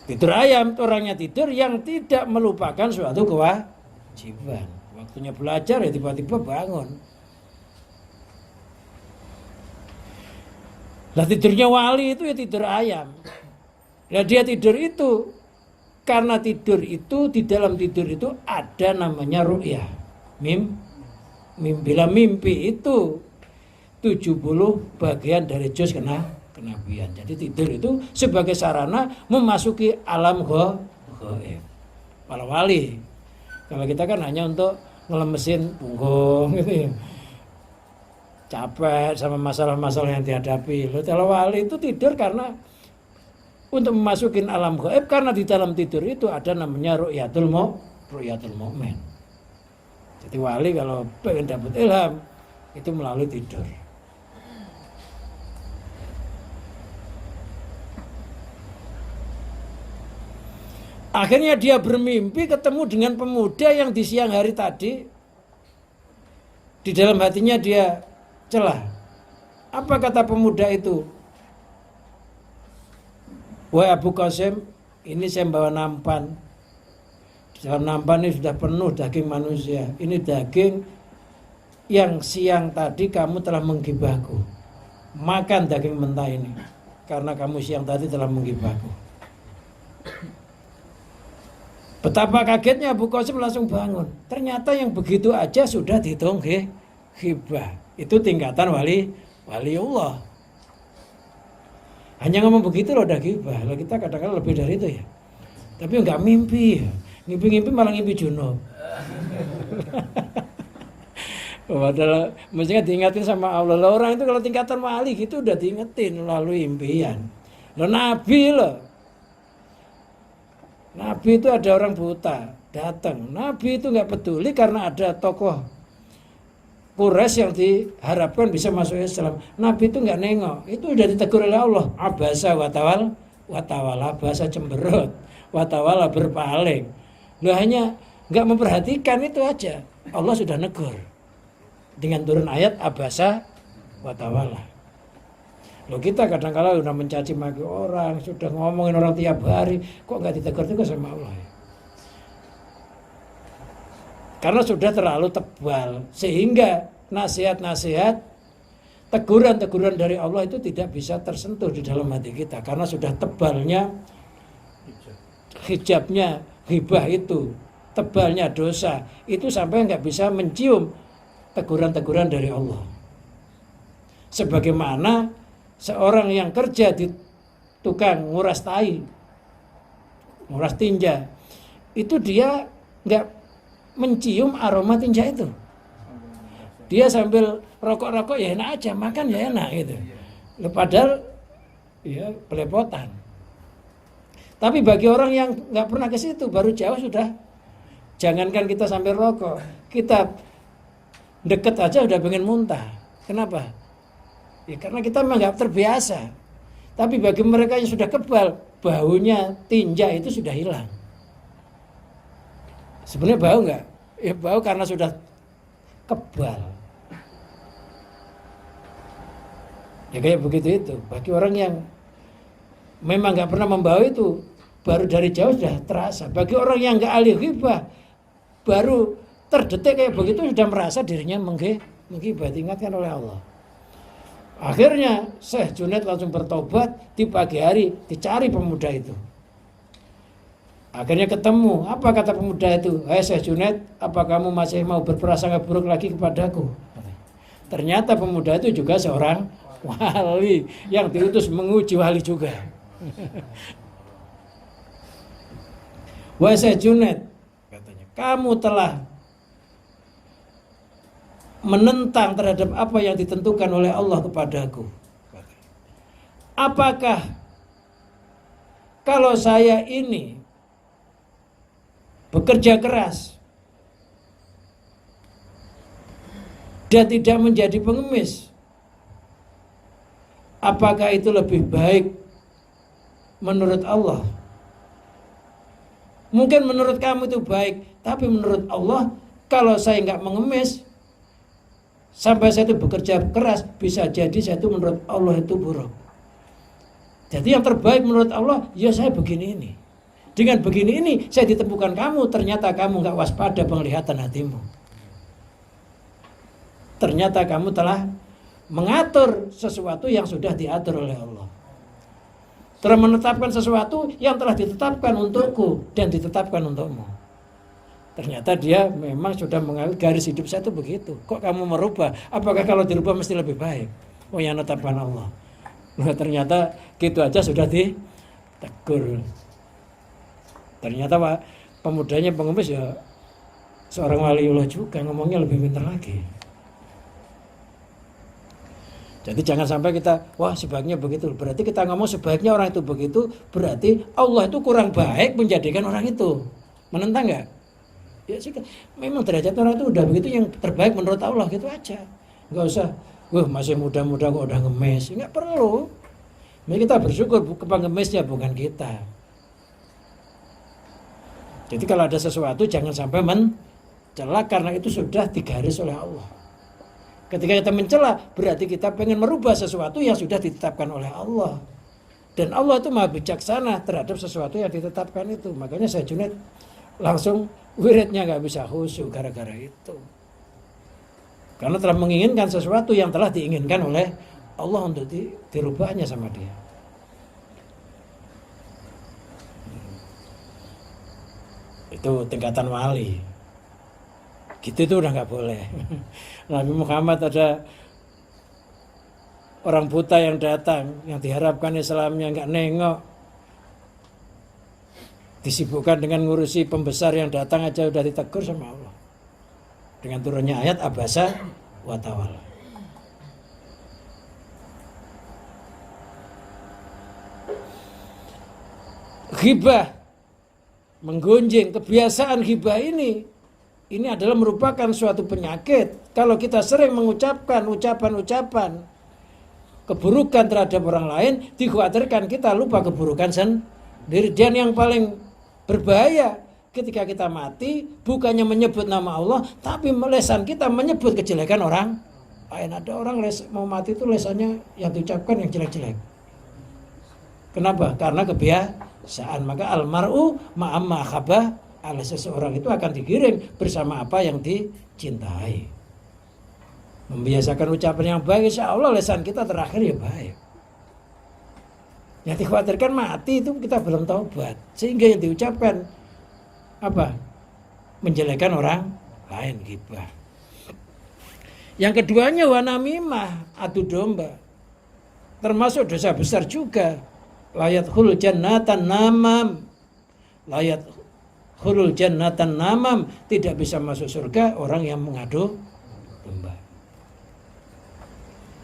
Tidur ayam orangnya tidur yang tidak melupakan suatu kewajiban. Waktunya belajar ya tiba-tiba bangun. Lah tidurnya wali itu ya tidur ayam. Nah dia tidur itu karena tidur itu, di dalam tidur itu ada namanya ru'yah. Bila mimpi itu 70 bagian dari juz kenabian. Jadi tidur itu sebagai sarana memasuki alam ghaib. Para wali. Kalau kita kan hanya untuk ngelemesin punggung gitu ya. Capek sama masalah-masalah yang dihadapi. Kalau wali itu tidur karena untuk memasukin alam gaib, karena di dalam tidur itu ada namanya ru'yatul mu'min. Jadi wali kalau pengen dapat ilham itu melalui tidur. Akhirnya dia bermimpi ketemu dengan pemuda yang di siang hari tadi di dalam hatinya dia celah. Apa kata pemuda itu? Wahai Abu Qasim, ini saya bawa nampan. Di dalam nampan ini sudah penuh daging manusia. Ini daging yang siang tadi kamu telah menggibahku. Makan daging mentah ini, karena kamu siang tadi telah menggibahku. Betapa kagetnya Abu Qasim langsung bangun. Ternyata yang begitu aja sudah dihitung ghibah. Itu tingkatan waliullah. Hanya ngomong begitu loh udah ghibah. Lah kita kadang-kadang lebih dari itu ya. Tapi enggak mimpi. Ngimpi-ngimpi malah ngimpi junub. Padahal mestinya diingatin sama Allah. Orang itu kalau tingkatan wali gitu udah diingetin melalui impian. Loh Nabi loh. Nabi itu ada orang buta datang. Nabi itu nggak peduli karena ada tokoh Quraisy yang diharapkan bisa masuk Islam. Nabi itu nggak nengok. Itu udah ditegur oleh Allah. Abasa watawala, bahasa cemberut, watawala berpaling. Lo hanya nggak memperhatikan itu aja. Allah sudah negur dengan turun ayat abasa watawala. Loh kita kadang-kadang udah mencaci maki orang, sudah ngomongin orang tiap hari, kok nggak ditegur-tegur sama Allah ya? Karena sudah terlalu tebal, sehingga nasihat-nasihat, teguran-teguran dari Allah itu tidak bisa tersentuh di dalam hati kita, karena sudah tebalnya hijabnya ghibah itu, tebalnya dosa, itu sampai nggak bisa mencium teguran-teguran dari Allah. Sebagaimana seorang yang kerja di tukang nguras tai, nguras tinja, itu dia nggak mencium aroma tinja itu. Dia sambil rokok-rokok ya enak aja, makan ya enak gitu. Padahal ya pelepotan. Tapi bagi orang yang nggak pernah ke situ, baru jauh sudah, jangankan kita sambil rokok, kita deket aja udah pengen muntah. Kenapa? Ya karena kita memang nggak terbiasa. Tapi bagi mereka yang sudah kebal, baunya tinja itu sudah hilang. Sebenarnya bau nggak? Ya bau karena sudah kebal. Ya kayak begitu itu. Bagi orang yang memang nggak pernah membau itu, baru dari jauh sudah terasa. Bagi orang yang nggak ahli ghibah, baru terdetik kayak begitu sudah merasa dirinya menghibah, diingatkan oleh Allah. Akhirnya Syekh Junaid langsung bertobat, di pagi hari dicari pemuda itu. Akhirnya ketemu. Apa kata pemuda itu? Hai Syekh Junaid, apa kamu masih mau berprasangka buruk lagi kepadaku? Ternyata pemuda itu juga seorang wali yang diutus menguji wali juga. Wahai Syekh Junaid, katanya, kamu telah menentang terhadap apa yang ditentukan oleh Allah kepadaku. Apakah kalau saya ini bekerja keras dan tidak menjadi pengemis, apakah itu lebih baik menurut Allah? Mungkin menurut kamu itu baik, tapi menurut Allah, kalau saya nggak mengemis, sampai saya itu bekerja keras, bisa jadi saya itu menurut Allah itu buruk. Jadi yang terbaik menurut Allah, ya saya begini ini. Dengan begini ini, saya ditemukan kamu, ternyata kamu nggak waspada penglihatan hatimu. Ternyata kamu telah mengatur sesuatu yang sudah diatur oleh Allah. Telah menetapkan sesuatu yang telah ditetapkan untukku dan ditetapkan untukmu. Ternyata dia memang sudah mengambil garis hidup saya itu begitu. Kok kamu merubah? Apakah kalau dirubah mesti lebih baik? Oh, yang menetapkan Allah. Nah, ternyata gitu aja sudah ditegur. Ternyata Pak, pemudanya pengemis ya seorang waliullah juga, ngomongnya lebih pintar lagi. Jadi jangan sampai kita, wah sebaiknya begitu. Berarti kita ngomong sebaiknya orang itu begitu, berarti Allah itu kurang baik menjadikan orang itu. Menentang nggak? Ya sih, memang derajat orang itu udah begitu, yang terbaik menurut Allah gitu aja. Nggak usah, wah masih muda-muda kok udah ngemis. Nggak perlu. Jadi kita bersyukur pengemisnya bukan kita. Jadi kalau ada sesuatu jangan sampai mencela, karena itu sudah digaris oleh Allah. Ketika kita mencela, berarti kita pengen merubah sesuatu yang sudah ditetapkan oleh Allah. Dan Allah itu maha bijaksana terhadap sesuatu yang ditetapkan itu. Makanya Syekh Junaid langsung wiridnya nggak bisa khusyuk gara-gara itu. Karena telah menginginkan sesuatu yang telah diinginkan oleh Allah untuk dirubahnya sama dia. Itu tingkatan wali. Gitu itu udah nggak boleh. Nabi Muhammad ada orang buta yang datang, yang diharapkan Islamnya nggak nengok, disibukkan dengan ngurusi pembesar yang datang aja udah ditegur sama Allah. Dengan turunnya ayat abasa wa tawalla. Ghibah, menggunjing, kebiasaan ghibah ini adalah merupakan suatu penyakit. Kalau kita sering mengucapkan ucapan-ucapan keburukan terhadap orang lain, dikhawatirkan kita lupa keburukan sendiri. Dan yang paling berbahaya ketika kita mati, bukannya menyebut nama Allah, tapi lesan kita menyebut kejelekan orang lain. Ada orang mau mati itu lesannya yang diucapkan yang jelek-jelek. Kenapa? Karena kebiasaan. Maka almar'u ma'amma khabah, seseorang itu akan digiring bersama apa yang dicintai. Membiasakan ucapan yang baik, insya Allah lesan kita terakhir ya baik. Yang dikhawatirkan mati itu kita belum taubat, sehingga yang diucapkan apa? Menjelekan orang lain, ghibah. Yang keduanya wanamimah, adu domba, termasuk dosa besar juga. layat hul jannatan namam, layat hulul jannatan namam, tidak bisa masuk surga orang yang mengadu domba.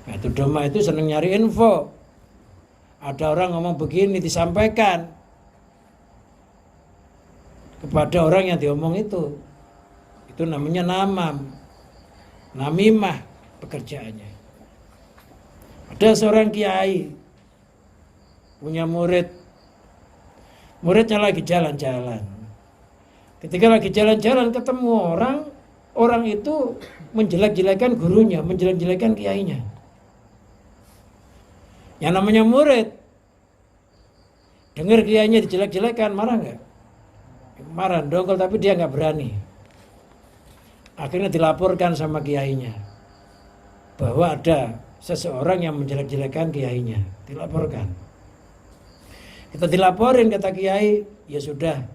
Nah, itu domba itu senang nyari info. Ada orang ngomong begini, disampaikan kepada orang yang diomong itu. Itu namanya namam, namimah pekerjaannya. Ada seorang kiai punya muridnya lagi jalan-jalan. Ketika lagi jalan-jalan ketemu orang itu menjelek-jelekan gurunya, menjelek-jelekan kiainya. Yang namanya murid, dengar kiainya dijelek-jelekan, marah nggak? Marah, dongkol, tapi dia nggak berani. Akhirnya dilaporkan sama kiainya bahwa ada seseorang yang menjelek-jelekan kiainya. Dilaporkan. Kita dilaporin, kata kiai, ya sudah,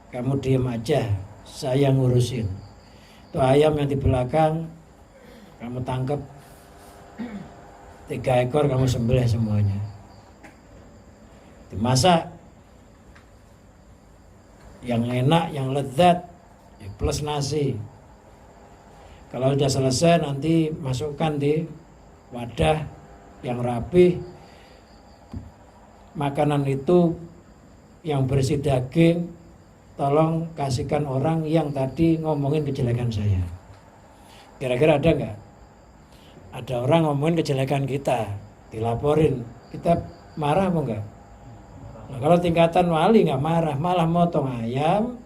kamu diam aja, saya ngurusin. Itu ayam yang di belakang kamu tangkap, 3 ekor kamu sembelih semuanya, dimasak yang enak, yang lezat, ya plus nasi. Kalau sudah selesai nanti masukkan di wadah yang rapi. Makanan itu yang bersih daging tolong kasihkan orang yang tadi ngomongin kejelekan saya. Kira-kira ada nggak? Ada orang ngomongin kejelekan kita, dilaporin, kita marah apa enggak? Nah, kalau tingkatan wali nggak marah, malah motong ayam,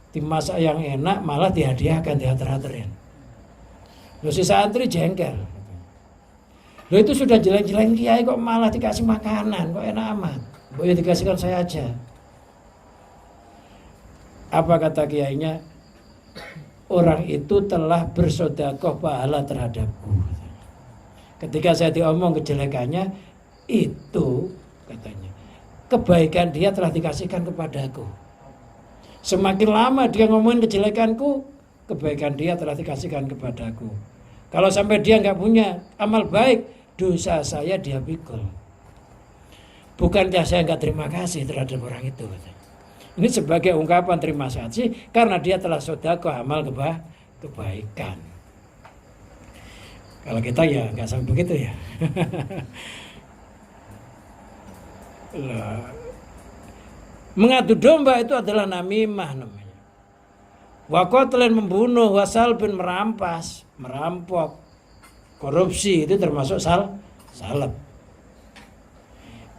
dimasak yang enak, malah dihadiahkan, dihantar-hantarin. Loh, si santri jengkel. Loh, itu sudah jelek-jelekin kiai kok malah dikasih makanan, kok enak amat. Boleh dikasihkan saya aja. Apa kata kiainya? Orang itu telah bersedekah pahala terhadapku. Ketika saya diomong kejelekannya, itu katanya kebaikan dia telah dikasihkan kepadaku. Semakin lama dia ngomongin kejelekanku, kebaikan dia telah dikasihkan kepadaku. Kalau sampai dia nggak punya amal baik, dosa saya dia pikul. Bukankah saya nggak terima kasih terhadap orang itu? Ini sebagai ungkapan terima kasih karena dia telah sedekah amal kebaikan. Kalau kita ya nggak sampai begitu ya. Mengadu domba itu adalah namimah namanya. Wakotlin membunuh, wasalbin merampas, merampok, korupsi itu termasuk salab.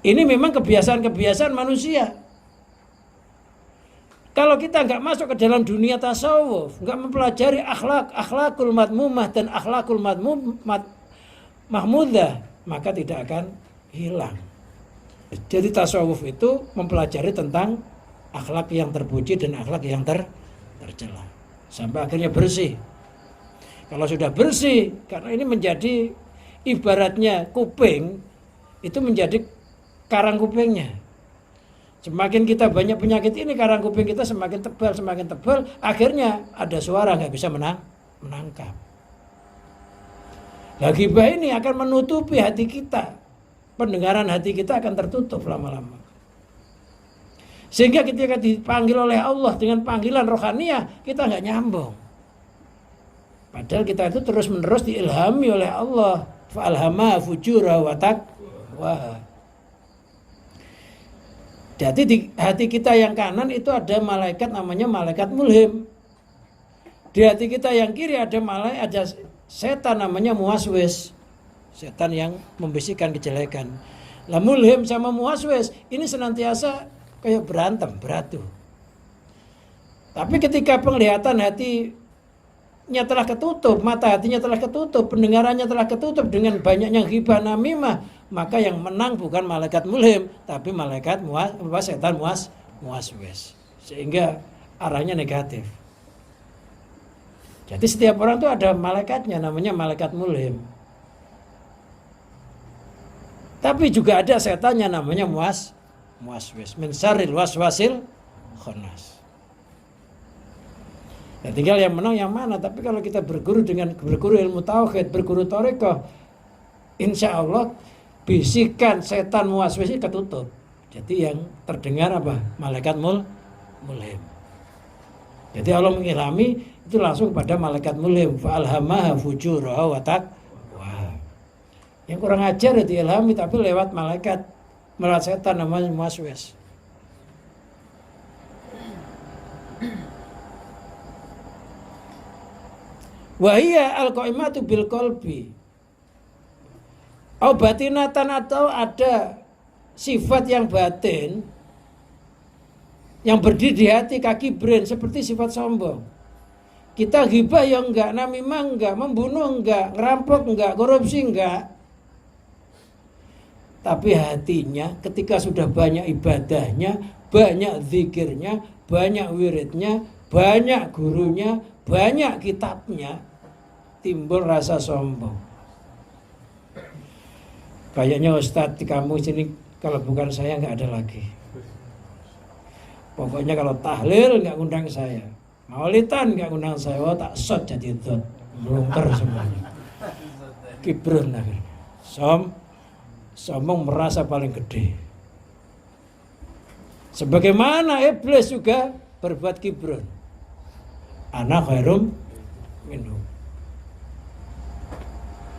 Ini memang kebiasaan-kebiasaan manusia. Kalau kita nggak masuk ke dalam dunia tasawuf, nggak mempelajari akhlakul madmumah dan akhlakul mahmudah, maka tidak akan hilang. Jadi tasawuf itu mempelajari tentang akhlak yang terpuji dan akhlak yang tercela, sampai akhirnya bersih. Kalau sudah bersih, karena ini menjadi ibaratnya kuping, itu menjadi karang kupingnya. Semakin kita banyak penyakit ini, karang kuping kita semakin tebal, akhirnya ada suara nggak bisa menangkap. Ghibah ini akan menutupi hati kita, pendengaran hati kita akan tertutup lama-lama. Sehingga ketika dipanggil oleh Allah dengan panggilan rohaniyah, kita nggak nyambung. Padahal kita itu terus-menerus diilhami oleh Allah. Fa'alhama fujura wa taqwa. Jadi di hati kita yang kanan itu ada malaikat namanya malaikat mulhim. Di hati kita yang kiri ada setan namanya muwaswis. Setan yang membisikkan kejelekan. Lah mulhim sama muwaswis ini senantiasa kayak berantem, beradu. Tapi ketika penglihatan hatinya telah ketutup, mata hatinya telah ketutup, pendengarannya telah ketutup dengan banyaknya ghibah namimah, maka yang menang bukan malaikat mulhim, tapi malaikat setan muwaswis. Sehingga arahnya negatif. Jadi setiap orang itu ada malaikatnya, namanya malaikat mulhim. Tapi juga ada setannya namanya muwaswis, min syarril waswasil khannas. Ya, tinggal yang menang yang mana. Tapi kalau kita berguru ilmu tauhid, berguru thariqah, insya Allah bisikan setan muwaswis ketutup. Jadi yang terdengar apa? Malaikat mulhim. Jadi Allah mengilhami itu langsung pada malaikat mulhim. Fa'alhamaha fujuraha wa taqwa. Yang kurang ajar itu diilhami tapi lewat malaikat, lewat setan namanya muwaswis. Wahia al-qaimatu bil qalbi. Batinatan atau ada sifat yang batin yang berdiri di hati kaki brain seperti sifat sombong. Kita ghibah ya enggak, namimah enggak, membunuh enggak, ngerampok enggak, korupsi enggak. Tapi hatinya ketika sudah banyak ibadahnya, banyak zikirnya, banyak wiridnya, banyak gurunya, banyak kitabnya, timbul rasa sombong. Kayaknya Ustadz kamu sini kalau bukan saya nggak ada lagi. Pokoknya kalau tahlil nggak undang saya, maulidan nggak undang saya, oh tak shot jadi dot, melungker semuanya. Kibrun akhirnya. Sombong merasa paling gede. Sebagaimana iblis juga berbuat kibrun. Ana khairum minhum.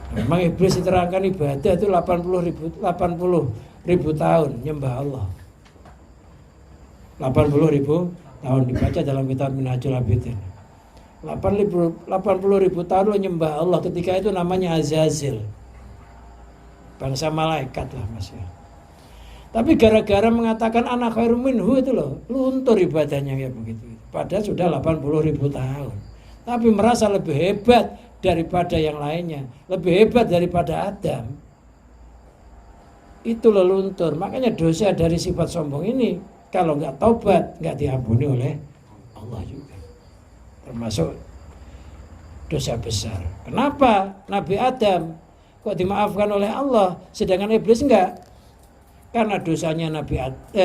Memang iblis diterangkan ibadah itu 80 ribu tahun nyembah Allah. 80 ribu tahun dibaca dalam kitab Minhajul Abidin. 80 ribu tahun nyembah Allah, ketika itu namanya Azazil. Bangsa malaikat lah Mas ya. Tapi gara-gara mengatakan anak khairum minhu itu loh, luntur ibadahnya kayak begitu. Padahal sudah 80 ribu tahun. Tapi merasa lebih hebat daripada yang lainnya, lebih hebat daripada Adam. Itu luntur. Makanya dosa dari sifat sombong ini kalau nggak taubat nggak diampuni oleh Allah juga. Termasuk dosa besar. Kenapa Nabi Adam kok dimaafkan oleh Allah sedangkan iblis enggak? Karena dosanya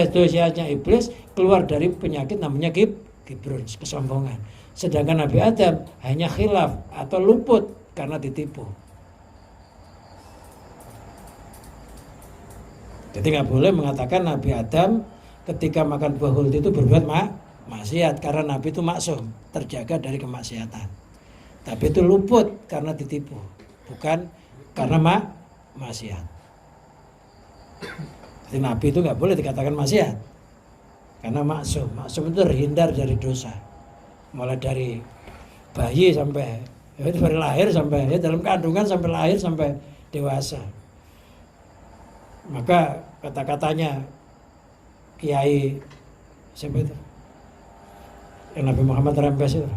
dosanya iblis keluar dari penyakit namanya kibrun, kesombongan. Sedangkan Nabi Adam hanya khilaf atau luput karena ditipu. Jadi nggak boleh mengatakan Nabi Adam ketika makan buah hulud itu berbuat maksiat, karena Nabi itu maksum, terjaga dari kemaksiatan. Tapi itu luput karena ditipu, bukan karena maksiat. Jadi Nabi itu nggak boleh dikatakan maksiat karena maksum. Maksum itu terhindar dari dosa. Mulai dari bayi sampai dari lahir sampai dalam kandungan sampai lahir sampai dewasa. Maka kata-katanya Kiai siapa itu? Yang Nabi Muhammad rempes itu.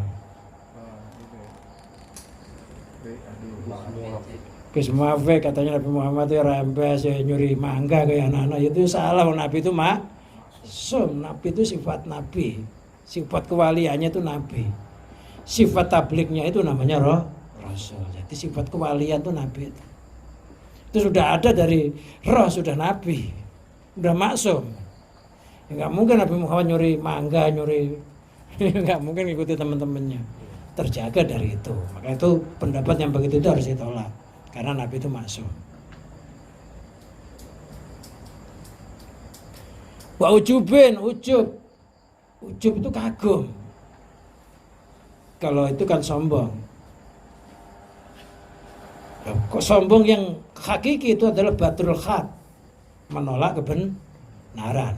Gus Mafe katanya Nabi Muhammad itu rempes ya, nyuri mangga kayak anak-anak, itu salah. Nabi itu Nabi itu sifat Nabi. Sifat kewaliannya itu Nabi. Sifat tabliknya itu namanya Rasul. Jadi sifat kewalian itu Nabi itu. Itu sudah ada dari roh, sudah Nabi. Sudah maksum. Enggak mungkin Nabi Muhammad nyuri mangga, enggak mungkin ikuti teman-temannya. Terjaga dari itu. Maka itu pendapat yang begitu itu harus ditolak. Karena Nabi itu maksum. Wa ujubin, ujub itu kagum. Kalau itu kan sombong. Kok sombong yang hakiki itu adalah batrul haq, menolak kebenaran.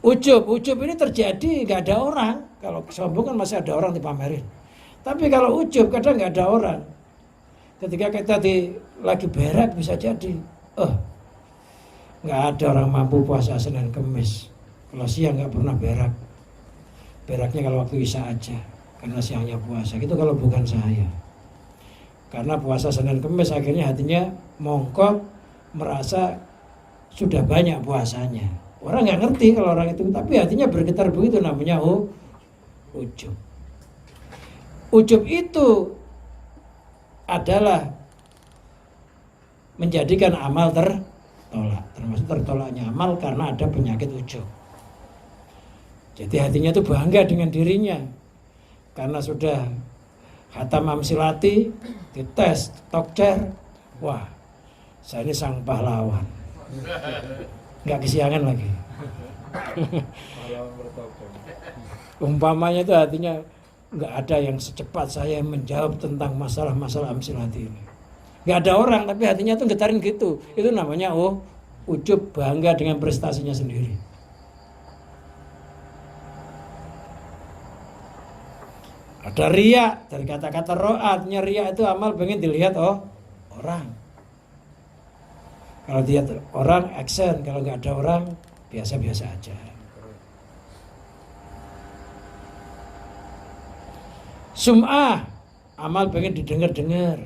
Ujub ini terjadi nggak ada orang. Kalau sombong kan masih ada orang dipamerin. Tapi kalau ujub kadang nggak ada orang. Ketika kita lagi berak bisa jadi, nggak ada orang mampu puasa Senin Kemis. Kalau siang nggak pernah berak. Beraknya kalau waktu Isya aja, karena siangnya puasa. Itu kalau bukan saya. Karena puasa Senin Kemis akhirnya hatinya mongkok, merasa sudah banyak puasanya. Orang nggak ngerti kalau orang itu, tapi hatinya bergetar begitu, namanya ujub. Ujub itu adalah menjadikan amal tertolak, termasuk tertolaknya amal karena ada penyakit ujub. Jadi hatinya itu bangga dengan dirinya karena sudah khatam amsilati, dites, tokcer, wah Saya ini sang pahlawan. Nggak kesiangan lagi. Umpamanya itu artinya nggak ada yang secepat saya menjawab tentang masalah-masalah Amsilati ini. Nggak ada orang, tapi hatinya tuh getarin gitu. Itu namanya ujub, bangga dengan prestasinya sendiri. Ada riya, dari kata-kata ro'atnya riya itu amal pengen dilihat orang. Kalau dilihat orang action, kalau nggak ada orang biasa-biasa aja. Sum'ah, amal pengen didengar-dengar.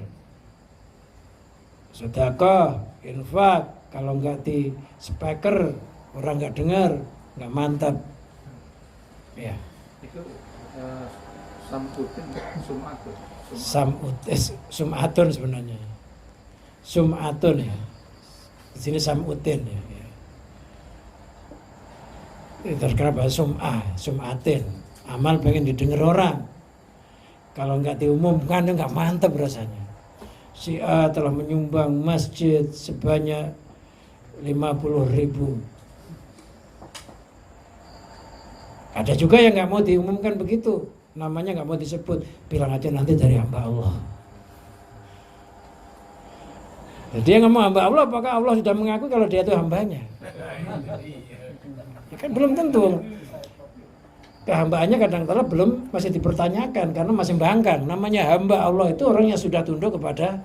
Sedekah, infak, kalau nggak di speaker, orang nggak dengar, nggak mantap. Ya. Itu sum'atun. Sum'atun sebenarnya. Sum'atun ya. Di sini sam'utin ya. Itu terkenal bahasa sum'atin. Amal pengen didengar orang. Kalau nggak diumumkan itu nggak mantap rasanya. Si A telah menyumbang masjid sebanyak 50.000. Ada juga yang nggak mau diumumkan begitu, namanya nggak mau disebut, bilang aja nanti dari hamba Allah. Jadi dia ngomong hamba Allah, apakah Allah sudah mengaku kalau dia itu hambanya? Ya kan belum tentu. Kehambaannya kadang-kadang belum, masih dipertanyakan karena masih bangkang. Namanya hamba Allah itu orang yang sudah tunduk kepada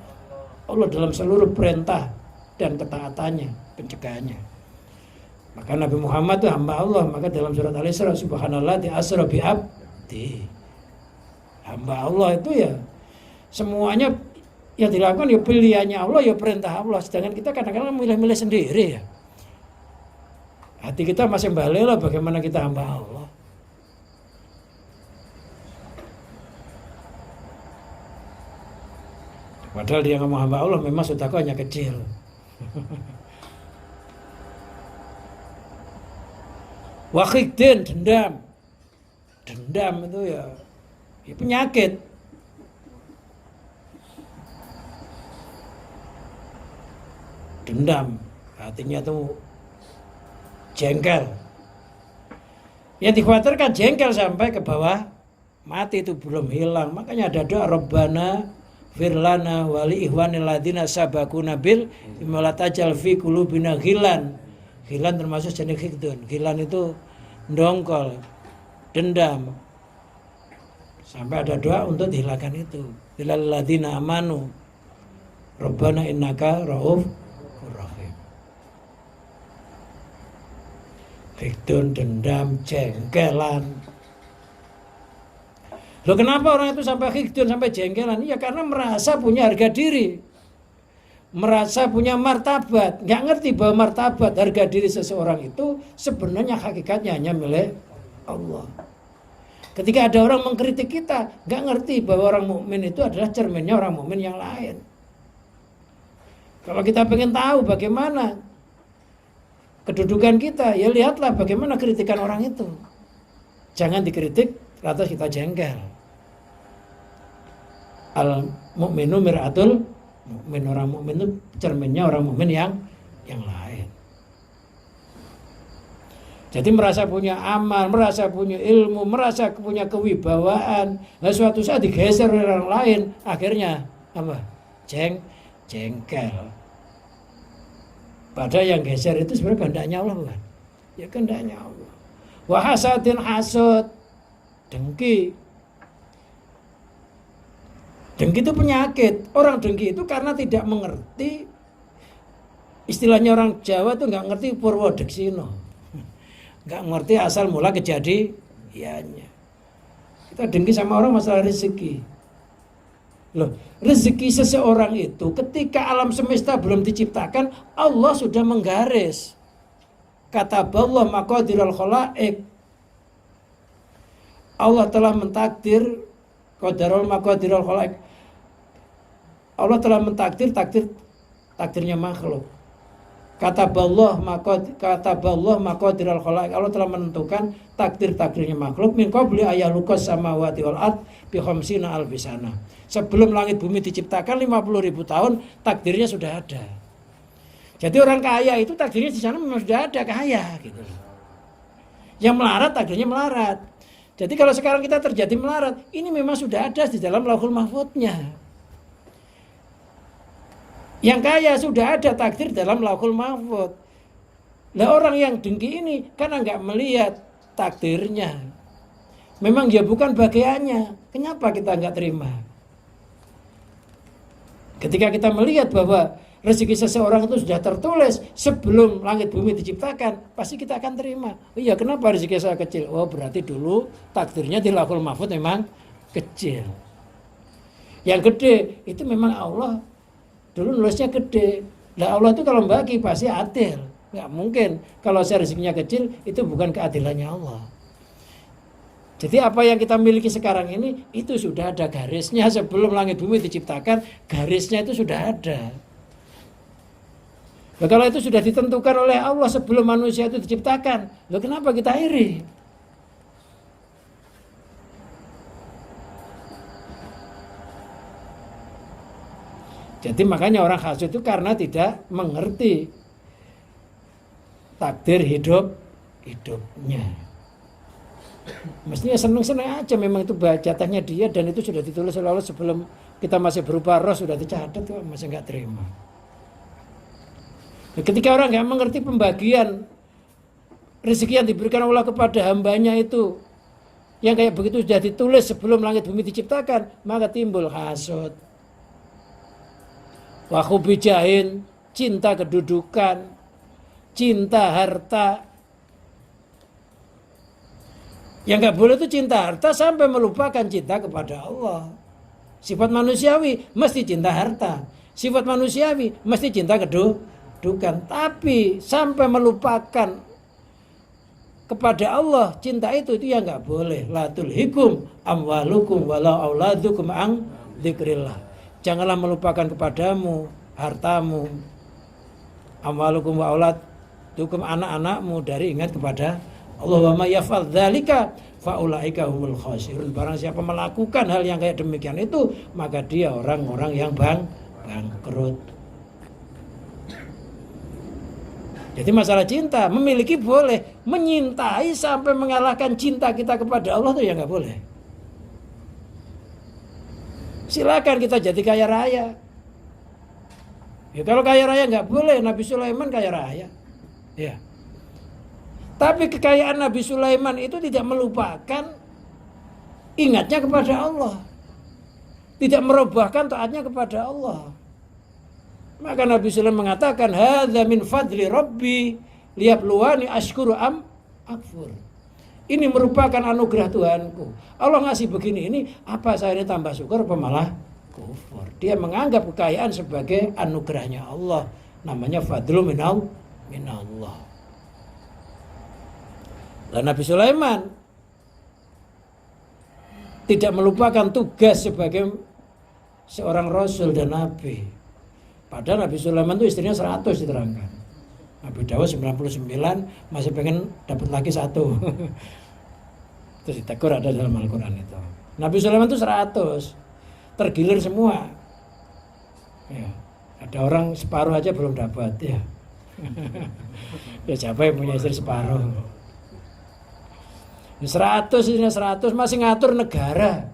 Allah dalam seluruh perintah dan ketaatannya, pencegahannya. Maka Nabi Muhammad itu hamba Allah. Maka dalam surat Al-Isra, subhanallah di asra bi abdi. Hamba Allah itu ya semuanya yang dilakukan ya pilihannya Allah, ya perintah Allah. Sedangkan kita kadang-kadang milih-milih sendiri ya. Hati kita masih balik lah bagaimana kita hamba Allah. Padahal dia ngomong hamba Allah memang sedekahnya kecil. Wakhidin, dendam. Dendam itu ya penyakit. Dendam, artinya itu jengkel. Yang dikhawatirkan jengkel sampai ke bawah mati itu belum hilang. Makanya ada doa Rabbana firlana wali ihwanil ladina sabakuna bil imalatajal fi qulubina ghilan. Ghilan termasuk jenis hikdun. Ghilan itu dongkol, dendam. Sampai ada doa untuk dihilangkan itu. Bilal ladina amanu Rabbana innaka raufur rahim. Hikdun, dendam, jengkelan. Loh kenapa orang itu sampai hikdun, sampai jengkelan? Ya karena merasa punya harga diri. Merasa punya martabat. Nggak ngerti bahwa martabat, harga diri seseorang itu sebenarnya hakikatnya hanya milik Allah. Ketika ada orang mengkritik kita, nggak ngerti bahwa orang mukmin itu adalah cerminnya orang mukmin yang lain. Kalau kita pengen tahu bagaimana kedudukan kita, ya lihatlah bagaimana kritikan orang itu. Jangan dikritik, lantas kita jengkel. Al mukminu mir'atul mukmin, orang mukmin itu cerminnya orang mukmin yang lain. Jadi merasa punya amal, merasa punya ilmu, merasa punya kewibawaan. Nah, suatu saat digeser oleh orang lain, akhirnya apa? Jengkel. Padahal yang geser itu sebenarnya kehendaknya Allah, bukan? Ya kehendaknya Allah. Wa hasadin hasud, dengki. Dengki itu penyakit. Orang dengki itu karena tidak mengerti. Istilahnya orang Jawa tuh nggak ngerti purwodeksino, nggak ngerti asal mula kejadiannya. Kita dengki sama orang masalah rezeki. Loh, rezeki seseorang itu ketika alam semesta belum diciptakan, Allah sudah menggaris. Kata Allah maqadirul khalaiq. Allah telah mentakdir qadarul maqadirul khalaiq. Allah telah mentakdir takdirnya makhluk. Kata Allah maqadirul khalaiq. Allah telah menentukan takdirnya makhluk min qabli ayalukas samawati wal ard bi khamsina alfisana. Sebelum langit bumi diciptakan 50.000 tahun takdirnya sudah ada. Jadi orang kaya itu takdirnya di sana memang sudah ada kaya gitu. Yang melarat takdirnya melarat. Jadi kalau sekarang kita terjadi melarat, ini memang sudah ada di dalam Lauhul Mahfudnya. Yang kaya sudah ada takdir dalam Lauhul Mahfud. Nah orang yang dengki ini karena nggak melihat takdirnya. Memang dia bukan bagiannya. Kenapa kita nggak terima? Ketika kita melihat bahwa rezeki seseorang itu sudah tertulis sebelum langit bumi diciptakan, pasti kita akan terima. Oh iya, kenapa rezeki saya kecil? Oh berarti dulu takdirnya di Lauhul Mahfud memang kecil. Yang gede itu memang Allah dulu nulisnya gede. Nah Allah itu kalau bagi pasti adil. Nggak mungkin kalau saya rezekinya kecil itu bukan keadilannya Allah. Jadi apa yang kita miliki sekarang ini itu sudah ada garisnya sebelum langit bumi diciptakan, garisnya itu sudah ada. Nah, kalau itu sudah ditentukan oleh Allah sebelum manusia itu diciptakan, loh kenapa kita iri? Jadi makanya orang hasud itu karena tidak mengerti takdir hidupnya. Mestinya seneng-seneng aja, memang itu jatahnya dia dan itu sudah ditulis oleh Allah sebelum kita masih berupa roh, sudah dicatat, kok masih nggak terima. Nah, ketika orang nggak mengerti pembagian rezeki yang diberikan Allah kepada hambanya itu, yang kayak begitu sudah ditulis sebelum langit bumi diciptakan, maka timbul hasud, wahubijahin, cinta kedudukan, cinta harta. Yang nggak boleh itu cinta harta sampai melupakan cinta kepada Allah. Sifat manusiawi mesti cinta harta. Sifat manusiawi mesti cinta kedudukan. Tapi sampai melupakan kepada Allah cinta itu yang nggak boleh. La tulhikum amwalukum wala auladukum an dzikrillah. Janganlah melupakan kepadamu hartamu, amwalukum wa auladukum, anak-anakmu dari ingat kepada Allah. Wa may yaf'al dzalika fa ulaika humul khasirun. Barang siapa melakukan hal yang kayak demikian itu, maka dia orang-orang yang bangkrut. Jadi masalah cinta, memiliki boleh, menyintai sampai mengalahkan cinta kita kepada Allah itu ya nggak boleh. Silakan kita jadi kaya raya. Ya kalau kaya raya nggak boleh, Nabi Sulaiman kaya raya. Ya. Tapi kekayaan Nabi Sulaiman itu tidak melupakan ingatnya kepada Allah. Tidak merubahkan taatnya kepada Allah. Maka Nabi Sulaiman mengatakan, hadza min fadli rabbi liyabluwani ashkuru am akfur. Ini merupakan anugerah Tuhanku. Allah ngasih begini, ini apa saya ini tambah syukur apa malah kufur. Dia menganggap kekayaan sebagai anugerahnya Allah. Namanya fadlu minallah. Dan Nabi Sulaiman tidak melupakan tugas sebagai seorang Rasul dan Nabi. Padahal Nabi Sulaiman itu istrinya 100 diterangkan. Nabi Dawud 99 masih pengen dapat lagi 1. Terus ditegur ada dalam Al-Quran itu. Nabi Sulaiman itu 100. Tergilir semua. Ya, ada orang separuh aja belum dapat ya. Ya siapa yang punya istri separuh? 100 masih ngatur negara,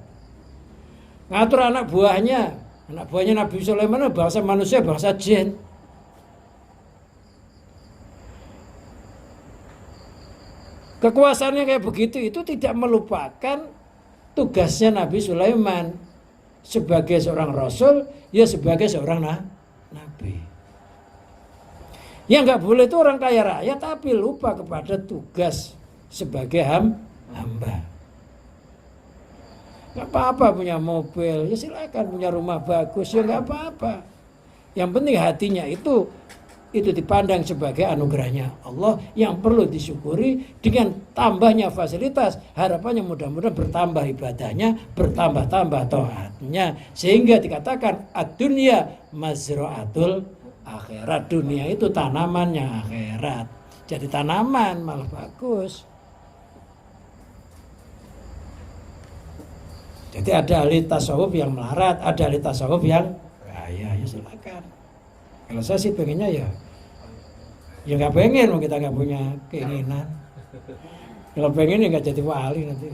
ngatur anak buahnya Nabi Sulaiman bangsa manusia, bangsa jin. Kekuasaannya kayak begitu itu tidak melupakan tugasnya Nabi Sulaiman sebagai seorang rasul, ya sebagai seorang nabi. Yang nggak boleh itu orang kaya raya tapi lupa kepada tugas sebagai hamba. Nggak apa-apa punya mobil, ya silakan punya rumah bagus, ya nggak apa-apa. Yang penting hatinya itu dipandang sebagai anugerahnya Allah yang perlu disyukuri. Dengan tambahnya fasilitas, harapannya mudah-mudahan bertambah ibadahnya, bertambah-tambah taatnya, sehingga dikatakan ad-dunya mazra'atul akhirat. Dunia itu tanamannya akhirat. Jadi tanaman malah bagus. Jadi ada ahli tasawuf yang melarat, ada ahli tasawuf yang kaya, ya silakan. Kalau saya sih pengennya ya Ya nggak pengen, kita nggak punya keinginan. Kalau pengen ya nggak jadi wali nanti.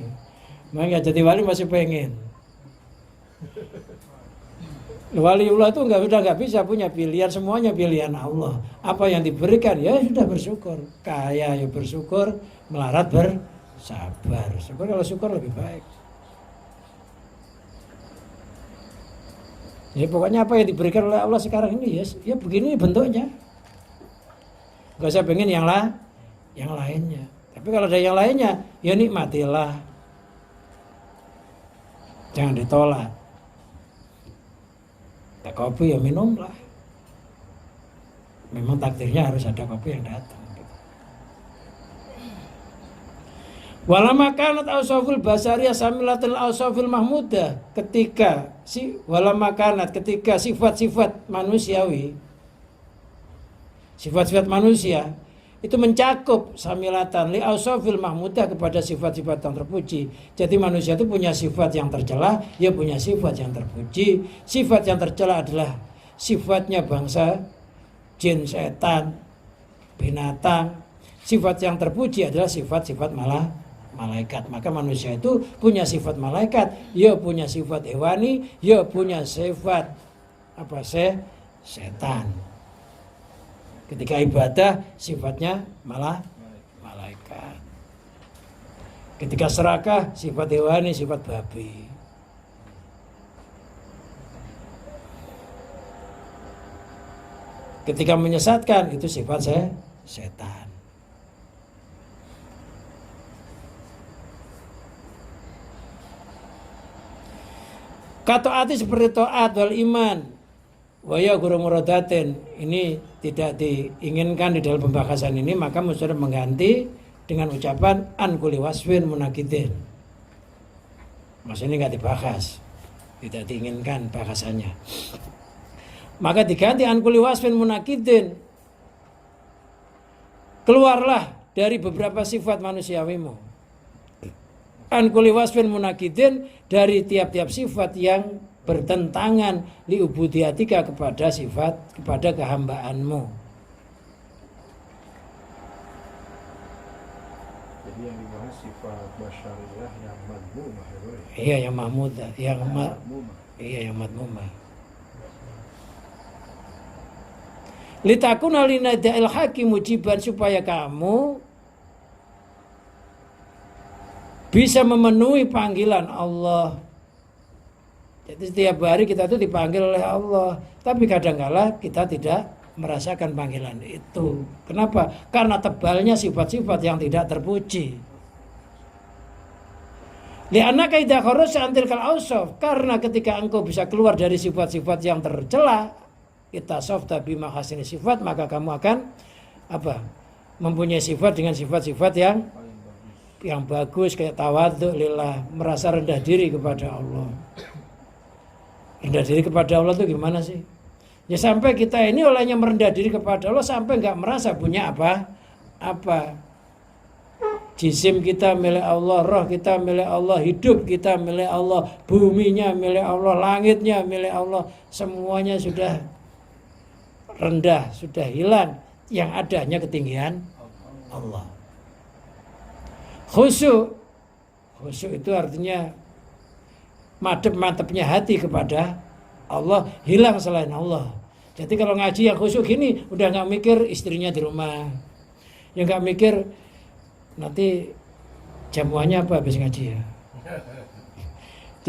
Makanya nggak jadi wali masih pengen. Waliullah itu nggak bisa punya pilihan, semuanya pilihan Allah. Apa yang diberikan ya sudah bersyukur. Kaya ya bersyukur, melarat bersabar. Syukur, kalau syukur lebih baik. Ya pokoknya apa yang diberikan oleh Allah sekarang ini ya begini bentuknya. Gak usah pengen yang lainnya. Tapi kalau ada yang lainnya, ya nikmatilah. Jangan ditolak. Tak kopi ya minumlah. Memang takdirnya harus ada kopi yang datang. Walama kanat ausaful basariyah samilatul ausafil mahmudah, ketika sifat-sifat manusiawi, sifat-sifat manusia itu mencakup samilatan li ausafil mahmudah kepada sifat-sifat yang terpuji. Jadi manusia itu punya sifat yang tercela, ya punya sifat yang terpuji. Sifat yang tercela adalah sifatnya bangsa jin, setan, binatang. Sifat yang terpuji adalah sifat-sifat malaikat. Maka manusia itu punya sifat malaikat, ya punya sifat hewani, ya punya sifat setan. Ketika ibadah sifatnya malaikat. Ketika serakah sifat hewani, sifat babi. Ketika menyesatkan itu sifat setan. Kataati seperti taat wal iman. Waya guru muradatin, ini tidak diinginkan di dalam pembahasan ini, maka mesti mengganti dengan ucapan an kulli wasfin munakidin. Mas ini nggak dibahas, tidak diinginkan bahasannya. Maka diganti an kulli wasfin munakidin. Keluarlah dari beberapa sifat manusiawimu. An kulli wasfin munakidin, dari tiap-tiap sifat yang bertentangan liubudiyatika kepada kehambaanmu. Jadi yang dibahas sifat basyariyah yang madmumah. Iya, yang mahmudah, yang madmumah. Litakuna linada'il hakim mujiban, supaya kamu bisa memenuhi panggilan Allah. Jadi setiap hari kita itu dipanggil oleh Allah, tapi kadang-kala kita tidak merasakan panggilan itu. Kenapa? Karena tebalnya sifat-sifat yang tidak terpuji. Li'annaka idza kharajta antil kal ausaf, karena ketika engkau bisa keluar dari sifat-sifat yang tercela, kita softa bima hasini sifat, maka kamu akan mempunyai sifat dengan sifat-sifat yang bagus, kayak tawadhu lillah, merasa rendah diri kepada Allah. Rendah diri kepada Allah itu gimana sih? Ya sampai kita ini olehnya merendah diri kepada Allah sampai nggak merasa punya apa. Jisim kita milik Allah, roh kita milik Allah, hidup kita milik Allah, buminya milik Allah, langitnya milik Allah, semuanya sudah rendah, sudah hilang. Yang ada hanya ketinggian Allah. Khusyuk itu artinya madep-madepnya hati kepada Allah, hilang selain Allah. Jadi kalau ngaji yang khusyuk gini, udah nggak mikir istrinya di rumah, ya nggak mikir nanti jamuannya apa habis ngaji ya.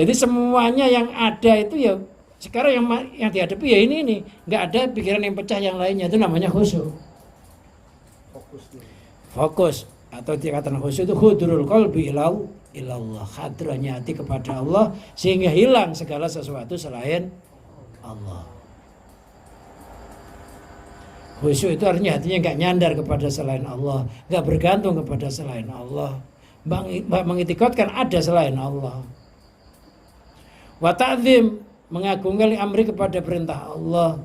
Jadi semuanya yang ada itu ya sekarang yang dihadapi ya ini, nggak ada pikiran yang pecah yang lainnya, itu namanya khusyuk. Fokus atau dikatakan khusyuk itu hudrul qalbi ilallah, hadranya hati kepada Allah sehingga hilang segala sesuatu selain Allah. Khusyuk itu artinya hatinya nggak nyandar kepada selain Allah, nggak bergantung kepada selain Allah, mengitikadkan ada selain Allah. Wa ta'zim, mengagungkan amri kepada perintah Allah.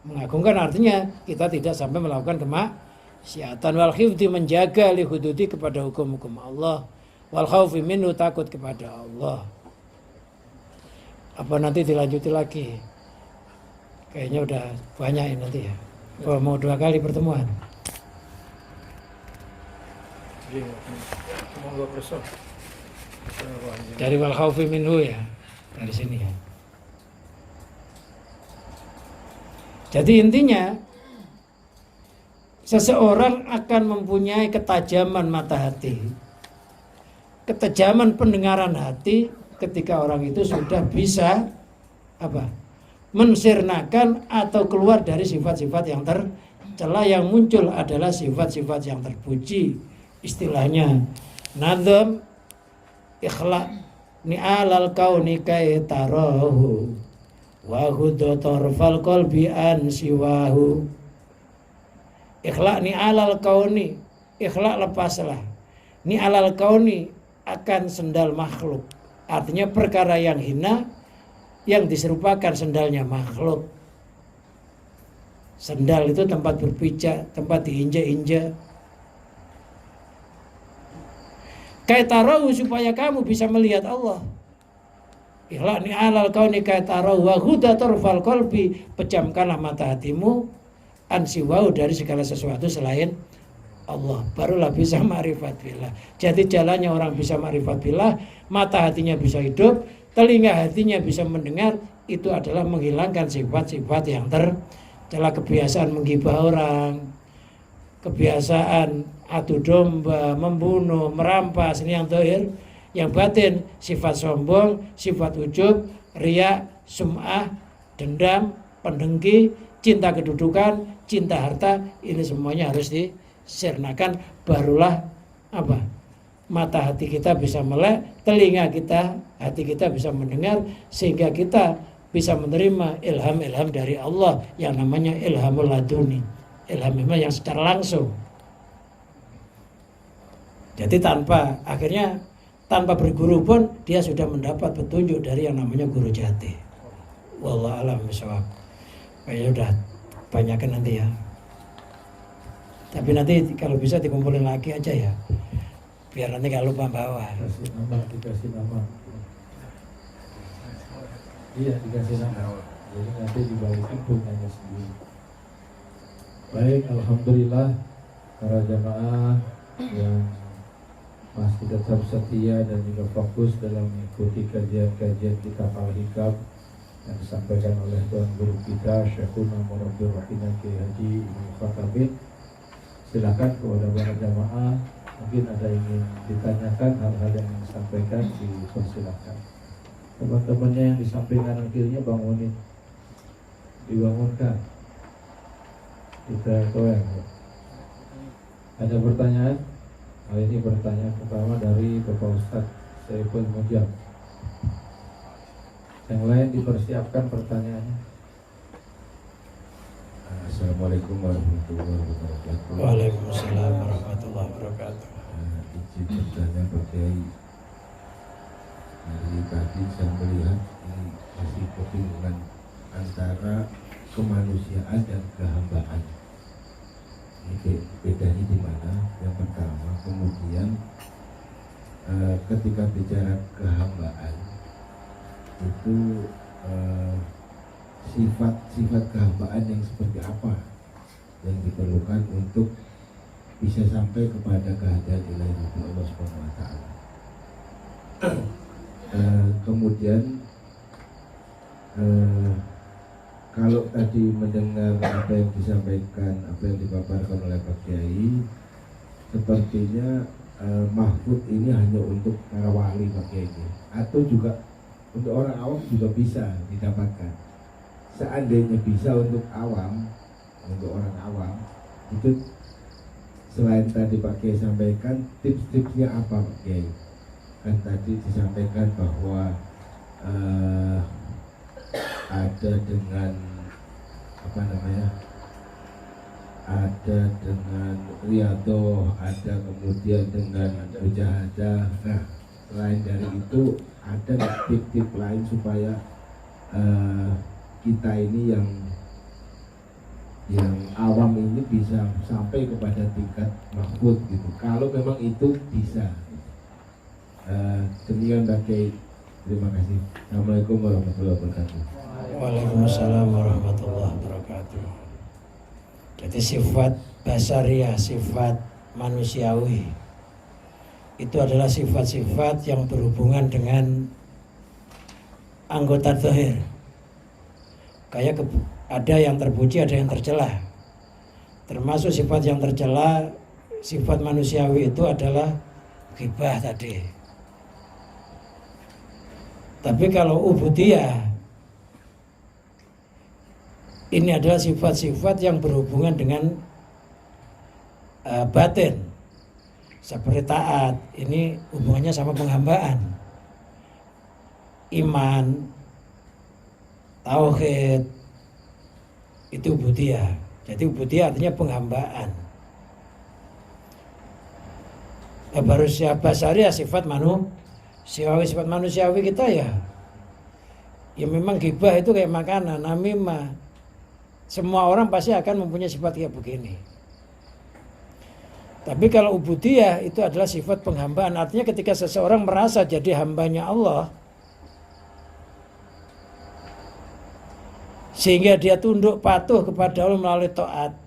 Mengagungkan artinya kita tidak sampai melakukan kemaksiatan. Wal khifdi, menjaga li hududi kepada hukum-hukum Allah. Wal khaufi minhu, takut kepada Allah. Apa nanti dilanjuti lagi? Kayaknya udah banyak ini nanti ya. Oh, mau 2 kali pertemuan. Iya, monggo preso. Dari wal khaufi minhu ya. Dari sini ya. Jadi intinya seseorang akan mempunyai ketajaman mata hati, ketajaman pendengaran hati ketika orang itu sudah bisa apa? Mensirnakan atau keluar dari sifat-sifat yang tercela. Yang muncul adalah sifat-sifat yang terpuji. Istilahnya nadham ikhlaq ni'alal kauni kay tarahu wa hudda tarfal qalbi an siwahu. Ikhlaq ni'alal kauni, ikhlaq lepaslah ni'alal kauni akan sendal makhluk. Artinya perkara yang hina yang diserupakan sendalnya makhluk. Sendal itu tempat berpijak, tempat diinjak-injak. Kaitarahu supaya kamu bisa melihat Allah. Ikhlaq ni'alal kauni kaitarahu wa huda tarfal qalbi, pejamkanlah mata hatimu ansiwau dari segala sesuatu selain Allah, barulah bisa ma'rifat billah. Jadi jalannya orang bisa ma'rifat billah, mata hatinya bisa hidup, telinga hatinya bisa mendengar, itu adalah menghilangkan sifat-sifat yang tercela, kebiasaan menggibah orang, kebiasaan adu domba, membunuh, merampas, ini yang zahir. Yang batin sifat sombong, sifat ujub, riya, sum'ah, dendam, pendengki, cinta kedudukan, cinta harta, ini semuanya harus disirnakan, barulah apa? Mata hati kita bisa melek, telinga kita, hati kita bisa mendengar, sehingga kita bisa menerima ilham-ilham dari Allah yang namanya ilhamul laduni, ilham yang secara langsung. Jadi tanpa berguru pun dia sudah mendapat petunjuk dari yang namanya guru jati. Wallahu a'lam bishawab. Kayaknya udah banyakan nanti ya. Tapi nanti kalau bisa dikumpulin lagi aja ya. Biar nanti gak lupa bawa. Dikasih nama. Iya, dikasih nama. Jadi nanti dibalikin punyanya sendiri. Baik, alhamdulillah para jamaah yang masih tetap setia dan juga fokus dalam mengikuti kajian-kajian kitab Al-Hikam yang disampaikan oleh Tuan Guru kita Syekhuna Murabbi Rahimah Kiai Haji Ibnu Khattabin. Silakan kepada para jamaah, mungkin ada yang ingin ditanyakan hal-hal yang disampaikan, dipersilakan. Teman-temannya yang di samping kanan kirinya bangunin, dibangunkan. Kita goyang. Ada pertanyaan? Ini pertanyaan pertama dari Bapak Ustadz Saiful Mujab. Yang lain dipersiapkan pertanyaannya. Assalamualaikum warahmatullahi wabarakatuh. Waalaikumsalam warahmatullahi wabarakatuh. Izin bertanya Pak Kiai. Dari tadi saya melihat ini masih kebingungan antara kemanusiaan dan kehambaan. Ini bedanya di mana? Yang pertama, kemudian ketika bicara kehambaan itu sifat-sifat kehambaan yang seperti apa yang diperlukan untuk bisa sampai kepada kehadiran ilahi Allah Subhanahu wa taala. Kemudian kalau tadi mendengar apa yang disampaikan, apa yang dipaparkan oleh Pak Kiai, sepertinya mahfud ini hanya untuk para wali Pak Kiai, atau juga untuk orang awam juga bisa didapatkan. Seandainya bisa untuk awam, untuk orang awam, itu selain tadi Pak Kiai sampaikan, tips-tipsnya apa Pak Kiai? Kan tadi disampaikan bahwa ada dengan ada dengan riyadhah, ada kemudian dengan mujahadah. Nah, selain dari itu ada tip-tip lain supaya kita ini yang awam ini bisa sampai kepada tingkat mahfud gitu. Kalau memang itu bisa. Demikian Pak Kiai. Terima kasih. Assalamualaikum warahmatullahi wabarakatuh. Waalaikumsalam warahmatullahi wabarakatuh. Jadi sifat basariyah, sifat manusiawi itu adalah sifat-sifat yang berhubungan dengan anggota zahir. Kayak ada yang terpuji, ada yang tercela. Termasuk sifat yang tercela, sifat manusiawi itu adalah ghibah tadi. Tapi kalau ubudiyah, ini adalah sifat-sifat yang berhubungan dengan batin. Seperti taat, ini hubungannya sama penghambaan. Iman, tauhid, itu ubudiyah. Jadi ubudiyah artinya penghambaan. Baru siapa syariah sifat manusiawi, sifat manusiawi kita ya memang ghibah itu kayak makanan, namimah. Semua orang pasti akan mempunyai sifat kayak begini. Tapi kalau ubudiyah itu adalah sifat penghambaan. Artinya ketika seseorang merasa jadi hambanya Allah, sehingga dia tunduk patuh kepada Allah melalui taat,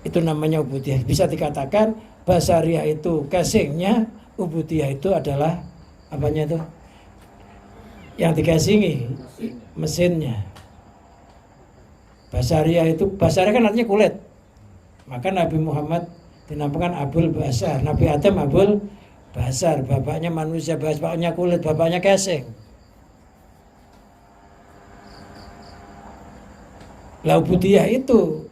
itu namanya ubudiyah. Bisa dikatakan basariyah itu casingnya, ubudiyah itu adalah apanya itu? Yang dikasingi mesinnya. Basariyah itu, basariyah kan artinya kulit. Maka Nabi Muhammad dinamakan Abul Basar. Nabi Adam Abul Basar, bapaknya manusia, bapaknya kulit, bapaknya casing. Lah ubudiyah itu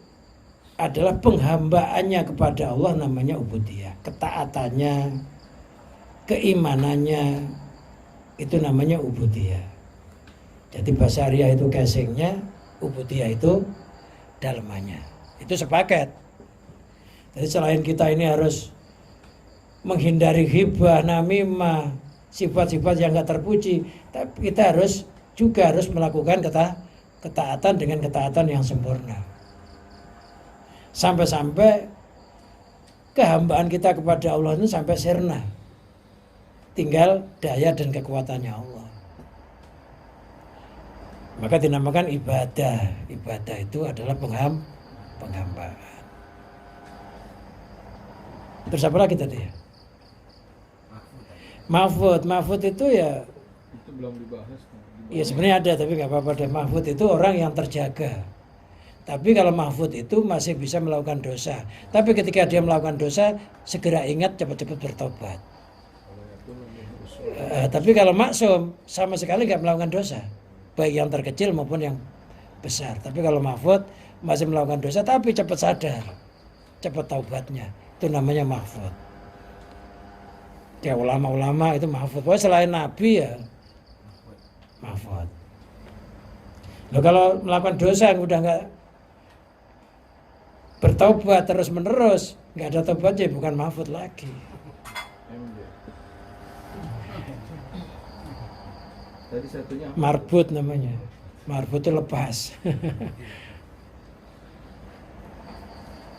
adalah penghambaannya kepada Allah, namanya ubudiyah. Ketaatannya, keimanannya, itu namanya ubudiyah. Jadi basariyah itu casingnya, ubudiyah itu dalamannya. Itu sepaket. Jadi selain kita ini harus menghindari ghibah, namimah, sifat-sifat yang gak terpuji, tapi kita juga harus melakukan ketaatan dengan ketaatan yang sempurna. Sampai-sampai kehambaan kita kepada Allah ini sampai sirna. Tinggal daya dan kekuatannya Allah. Maka dinamakan ibadah. Ibadah itu adalah penghambaan. Terus apa lagi tadi? Mahfud itu ya. Itu belum dibahas. Ya sebenarnya ada, tapi nggak apa-apa deh. Mahfud itu orang yang terjaga. Tapi kalau mahfud itu masih bisa melakukan dosa. Tapi ketika dia melakukan dosa, segera ingat, cepat-cepat bertobat. Tapi kalau maksum, sama sekali nggak melakukan dosa, baik yang terkecil maupun yang besar. Tapi kalau mahfud masih melakukan dosa, tapi cepat sadar, cepat taubatnya, itu namanya mahfud. Ya ulama-ulama itu mahfud. Pokoknya selain Nabi ya mahfud. Loh kalau melakukan dosa yang udah nggak bertaubat terus menerus, nggak ada taubatnya, bukan mahfud lagi. Tadi satunya Marbut namanya. Marbut itu lepas.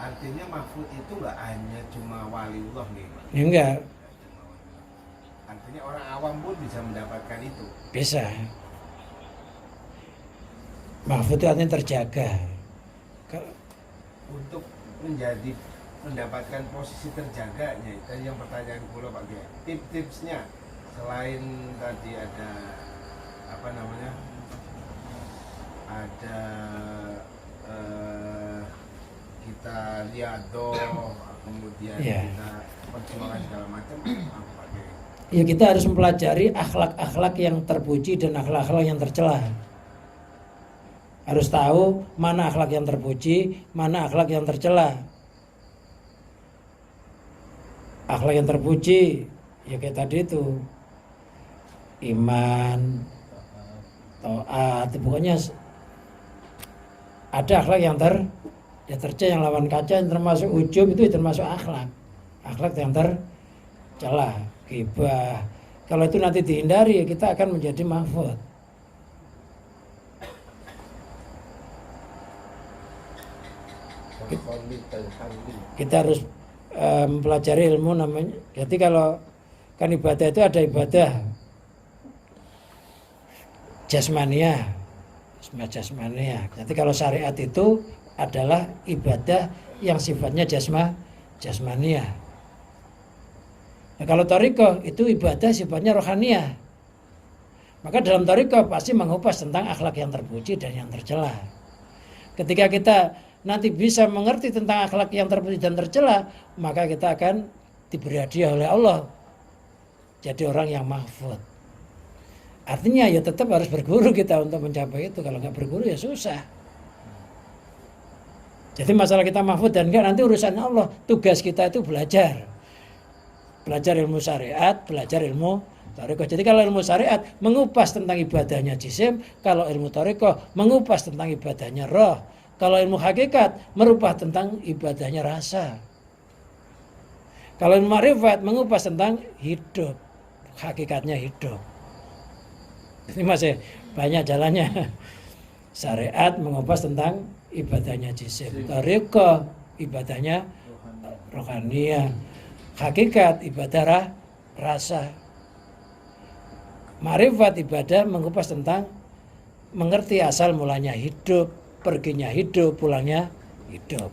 Artinya mahfud itu nggak hanya cuma waliullah nih, Pak. Ya enggak. Artinya orang awam pun bisa mendapatkan itu. Bisa. Mahfud itu artinya terjaga. Untuk mendapatkan posisi terjaganya, tadi yang pertanyaan kula Pak Kiai. Tips-tipsnya selain tadi ada apa namanya? Ada kita lihat kemudian kita perjuangan segala macam, apa Pak Kiai? Ya kita harus mempelajari akhlak-akhlak yang terpuji dan akhlak-akhlak yang tercela. Harus tahu mana akhlak yang terpuji, mana akhlak yang tercela. Akhlak yang terpuji, ya kayak tadi itu, iman, taat, pokoknya ada akhlak yang tercela, yang lawan kaca, yang termasuk ujub itu termasuk akhlak. Akhlak yang tercela, ghibah. Kalau itu nanti dihindari, ya kita akan menjadi mahfud. Kita harus mempelajari ilmu namanya. Jadi kalau kan ibadah itu ada ibadah jasmania, jasmania. Jadi kalau syariat itu adalah ibadah yang sifatnya jasmania. Nah, kalau thariqah itu ibadah sifatnya rohaniah. Maka dalam thariqah pasti mengupas tentang akhlak yang terpuji dan yang tercela. Ketika kita nanti bisa mengerti tentang akhlak yang terpuji dan tercela, maka kita akan diberi hadiah oleh Allah jadi orang yang mahfud. Artinya ya tetap harus berguru kita untuk mencapai itu. Kalau nggak berguru ya susah. Jadi masalah kita mahfud dan enggak nanti urusan Allah. Tugas kita itu belajar ilmu syariat, belajar ilmu thariqah. Jadi kalau ilmu syariat mengupas tentang ibadahnya jisim, kalau ilmu thariqah mengupas tentang ibadahnya roh, kalau ilmu hakikat merubah tentang ibadahnya rasa. Kalau ilmu ma'rifat mengupas tentang hidup, hakikatnya hidup. Ini masih banyak jalannya. Syariat mengupas tentang ibadahnya jisim, thariqah ibadahnya rohaniah, hakikat ibadah rasa, ma'rifat ibadah mengupas tentang mengerti asal mulanya hidup, perginya hidup, pulangnya hidup.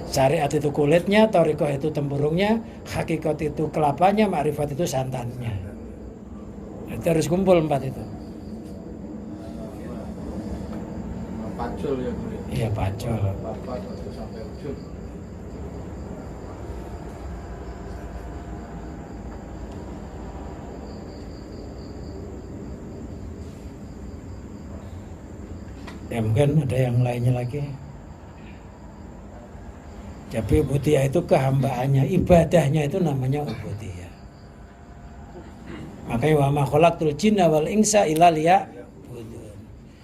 Syariat itu kulitnya, thariqah itu tempurungnya, hakikat itu kelapanya, ma'rifat itu santannya. Itu harus kumpul 4 itu. Pacul ya Bu. Iya, pacul. Bapak terus sampai ujung. Ya mungkin ada yang lainnya lagi. Tapi ubudiyah itu kehambaannya, ibadahnya itu namanya ubudiyah. Makanya wa ma khalaqtul jinna wal insa illa liya'budun.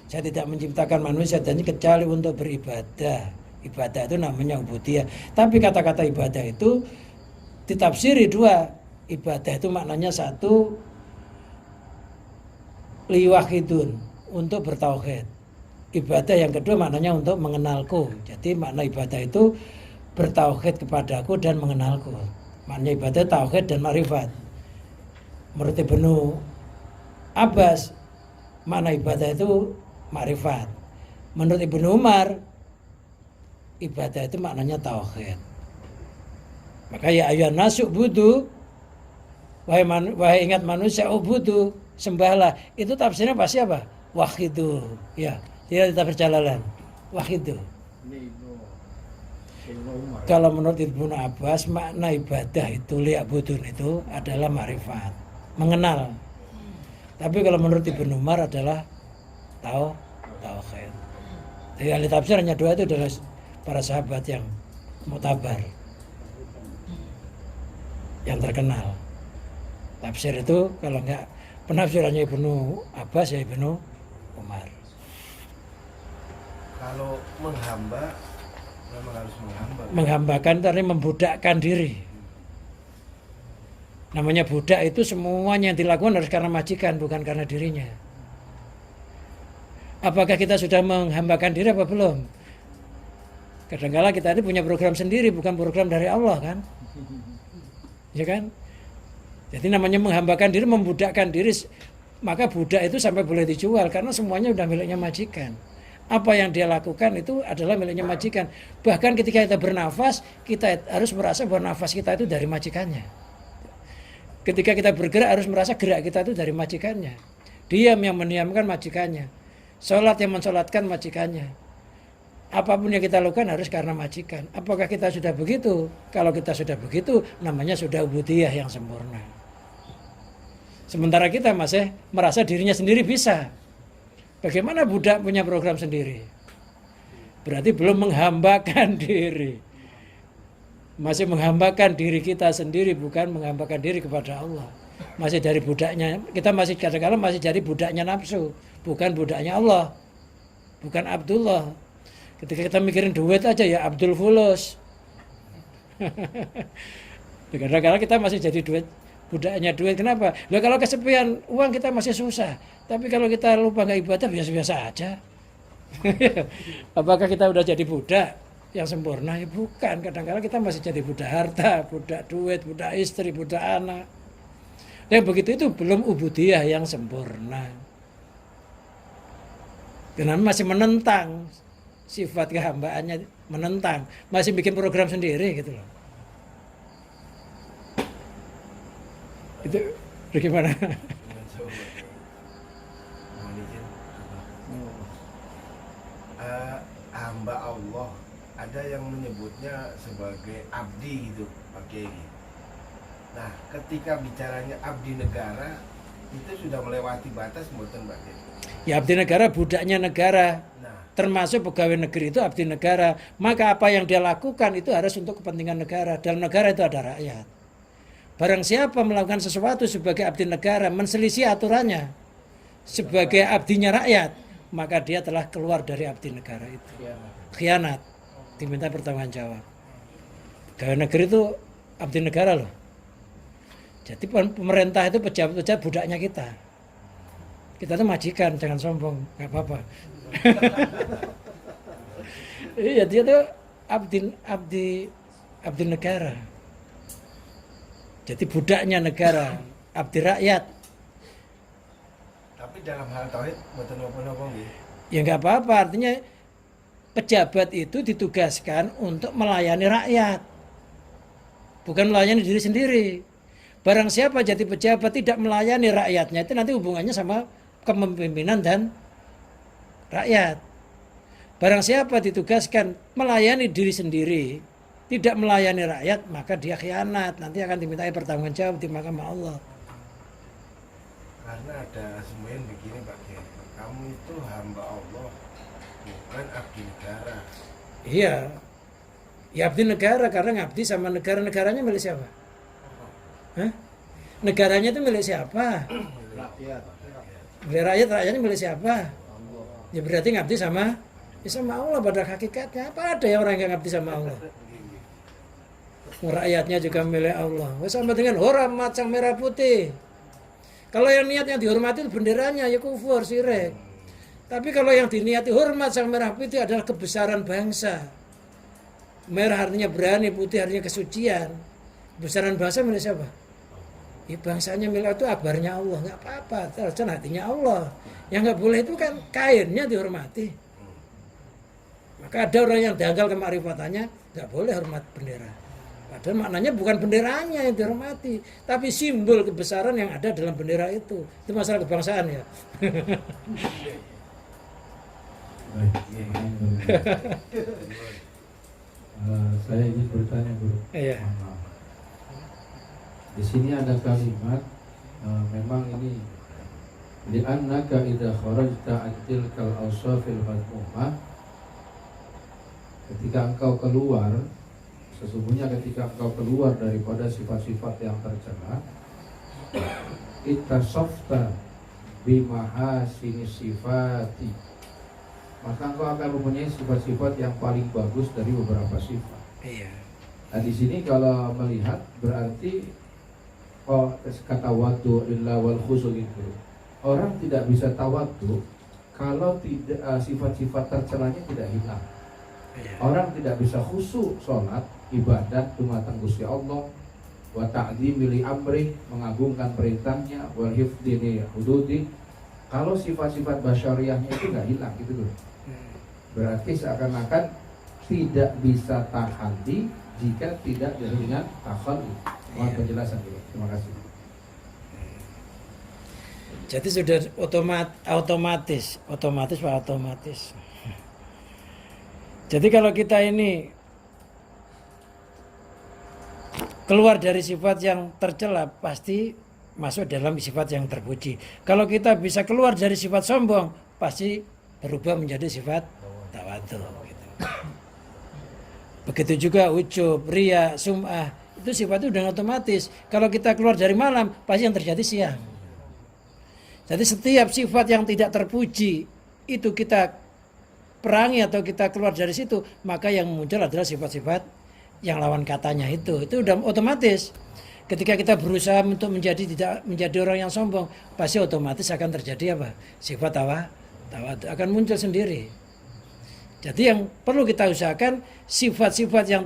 Saya tidak menciptakan manusia dan kecuali untuk beribadah. Ibadah itu namanya ubudiyah. Tapi kata-kata ibadah itu ditafsiri 2. Ibadah itu maknanya 1 liwahidun, untuk bertauhid. Ibadah yang kedua maknanya untuk mengenalku. Jadi makna ibadah itu bertauhid kepadaku dan mengenalku. Maknanya ibadah tauhid dan ma'rifat. Menurut Ibnu Abbas, makna ibadah itu ma'rifat. Menurut Ibnu Umar, ibadah itu maknanya tauhid. Maka ya ayuhan nasu budu, wahai ingat manusia ubudu, sembahlah. Itu tafsirnya pasti apa? Wahidu. Ya, tidak ditafsir jalalan. Wahidu. Kalau menurut Ibnu Abbas, makna ibadah itu liya'budun itu adalah ma'rifat, mengenal. Tapi kalau menurut Ibnu Umar adalah tauhid. Jadi ahli tafsir hanya 2 itu adalah para sahabat yang mutabar, yang terkenal. Tafsir itu kalau enggak penafsirannya Ibnu Abbas ya Ibnu Umar. Kalau menghamba memang harus Menghambakan itu artinya membudakkan diri. Namanya budak itu semuanya yang dilakukan harus karena majikan, bukan karena dirinya. Apakah kita sudah menghambakan diri apa belum? Kadang-kala kita ini punya program sendiri, bukan program dari Allah kan? Ya kan? Jadi namanya menghambakan diri, membudakkan diri. Maka budak itu sampai boleh dijual karena semuanya udah miliknya majikan. Apa yang dia lakukan itu adalah miliknya majikan. Bahkan ketika kita bernafas, kita harus merasa bahwa nafas kita itu dari majikannya. Ketika kita bergerak harus merasa gerak kita itu dari majikannya. Diam yang mendiamkan majikannya. Sholat yang mensolatkan majikannya. Apapun yang kita lakukan harus karena majikan. Apakah kita sudah begitu? Kalau kita sudah begitu, namanya sudah ubudiyah yang sempurna. Sementara kita masih merasa dirinya sendiri bisa. Bagaimana budak punya program sendiri? Berarti belum menghambakan diri. Masih menghambakan diri kita sendiri, bukan menghambakan diri kepada Allah. Masih dari budaknya, kita masih kadang-kadang masih jadi budaknya nafsu, bukan budaknya Allah. Bukan Abdullah. Ketika kita mikirin duit aja ya Abdul Fulus. Kadang-kadang kita masih jadi budaknya duit. Kenapa? Nah, kalau kesepian uang kita masih susah. Tapi kalau kita lupa nggak ibadah biasa-biasa aja. Apakah kita udah jadi budak yang sempurna? Ya bukan. Kadang-kadang kita masih jadi budak harta, budak duit, budak istri, budak anak. Dan begitu itu belum ubudiyah yang sempurna. Karena masih menentang sifat kehambaannya, menentang, masih bikin program sendiri gitu loh. Itu bagaimana? Hamba Allah ada yang menyebutnya sebagai abdi gitu Pak Kiai. Nah, ketika bicaranya abdi negara itu sudah melewati batas mboten Pak Kiai. Ya abdi negara budaknya negara. Nah, Termasuk pegawai negeri itu abdi negara. Maka apa yang dia lakukan itu harus untuk kepentingan negara. Dalam negara itu ada rakyat. Barang siapa melakukan sesuatu sebagai abdi negara, menselisih aturannya sebagai abdinya rakyat, maka dia telah keluar dari abdi negara itu. Khianat. Diminta pertanggungan jawab. Pegawai negeri itu abdi negara loh. Jadi pemerintah itu pejabat-pejabat budaknya kita. Kita tuh majikan, jangan sombong, nggak apa-apa. Iya, dia tuh abdi negara. Jadi budaknya negara, abdi rakyat. tapi dalam hal tauhid mboten napa-napa nggih. Ya nggak apa-apa, artinya pejabat itu ditugaskan untuk melayani rakyat, bukan melayani diri sendiri. Barang siapa jadi pejabat tidak melayani rakyatnya, itu nanti hubungannya sama kepemimpinan dan rakyat. Barang siapa ditugaskan melayani diri sendiri, tidak melayani rakyat, maka dia khianat, nanti akan dimintai pertanggungan jawab di mahkamah Allah. Karena ada semuanya begini Pak Kiai, kamu itu hamba Allah, bukan abdi negara. Iya, ya abdi negara karena ngabdi sama negara-negaranya milik siapa? Hah? Negaranya itu milik siapa? Rakyat. Milik rakyat, rakyatnya milik siapa? Ya berarti ngabdi sama Allah pada hakikatnya. Apa ada yang orang yang ngabdi sama Allah? Rakyatnya juga milik Allah. Sama dengan hormat sang merah putih. Kalau yang niatnya dihormati itu benderanya, ya kufur, syirik. Tapi kalau yang diniati hormat sang merah putih adalah kebesaran bangsa. Merah artinya berani, putih artinya kesucian. Kebesaran bangsa milik siapa? Ya bangsanya milik itu abarnya Allah, nggak apa-apa. Terus hatinya Allah. Yang nggak boleh itu kan kainnya dihormati. Maka ada orang yang dangkal kemarifatannya, nggak boleh hormat bendera. Padahal maknanya bukan benderanya yang dihormati, tapi simbol kebesaran yang ada dalam bendera itu. Itu masalah kebangsaan ya. Baik, saya ingin bertanya Guru. Iya. Mohon maaf. Di sini ada kalimat memang ini li'annaka idza kharajta an tilkal awsafil madhmumah, ketika engkau keluar, sesungguhnya ketika engkau keluar daripada sifat-sifat yang tercela, ittasafta bimahasinis sifati, maka engkau akan mempunyai sifat-sifat yang paling bagus dari beberapa sifat. Iya. Nah di sini kalau melihat berarti kata wadu illa wal khusul itu, orang tidak bisa tawadu kalau tidak sifat-sifat tercelanya tidak hilang. Iya. Orang tidak bisa khusyuk sholat ibadat dumateng Gusti Allah, wa ta'dzimi li amri, mengagungkan perintahnya, wal hifdzi li hududi, kalau sifat-sifat basyariahnya itu nggak hilang gitu loh. Berarti seakan-akan tidak bisa tahalli jika tidak dengan takhalli. Mohon penjelasan dulu. Terima kasih. Jadi sudah otomatis. Jadi kalau kita ini keluar dari sifat yang tercela, pasti masuk dalam sifat yang terpuji. Kalau kita bisa keluar dari sifat sombong, pasti berubah menjadi sifat tawadhu. Gitu. Begitu juga ujub, riya, sum'ah, itu sifat itu sudah otomatis. Kalau kita keluar dari malam, pasti yang terjadi siang. Jadi setiap sifat yang tidak terpuji itu kita perangi atau kita keluar dari situ, maka yang muncul adalah sifat-sifat yang lawan katanya itu udah otomatis. Ketika kita berusaha untuk tidak menjadi orang yang sombong, pasti otomatis akan terjadi apa? Sifat tawadhu akan muncul sendiri. Jadi yang perlu kita usahakan sifat-sifat yang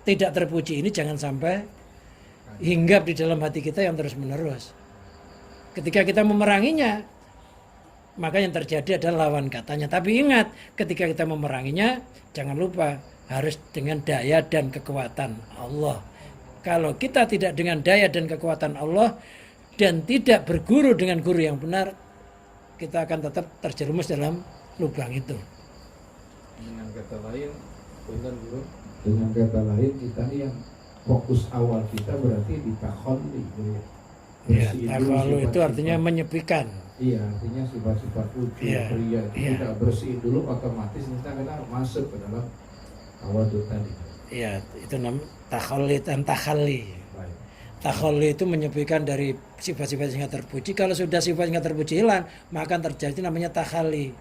tidak terpuji ini jangan sampai hinggap di dalam hati kita yang terus-menerus. Ketika kita memeranginya, maka yang terjadi adalah lawan katanya. Tapi ingat, ketika kita memeranginya, jangan lupa harus dengan daya dan kekuatan Allah. Kalau kita tidak dengan daya dan kekuatan Allah dan tidak berguru dengan guru yang benar, kita akan tetap terjerumus dalam lubang itu. Dengan kata lain, benar guru. Dengan kata lain, kita ini yang fokus awal kita berarti di takhalli. Ya, Bersihin dulu takhalu itu sifat-sifat. artinya menyepikan. Iya, artinya sifat-sifat ujub, Iya, ria, iya. kita bersihin dulu, otomatis kita masuk ke dalam tawadhu tadi. Ya, itu namanya takhalli dan takhalli. Baik. Takhalli itu menyepikan dari sifat-sifat yang nggak terpuji. Kalau sudah sifat yang nggak terpuji hilang, maka akan terjadi namanya takhalli,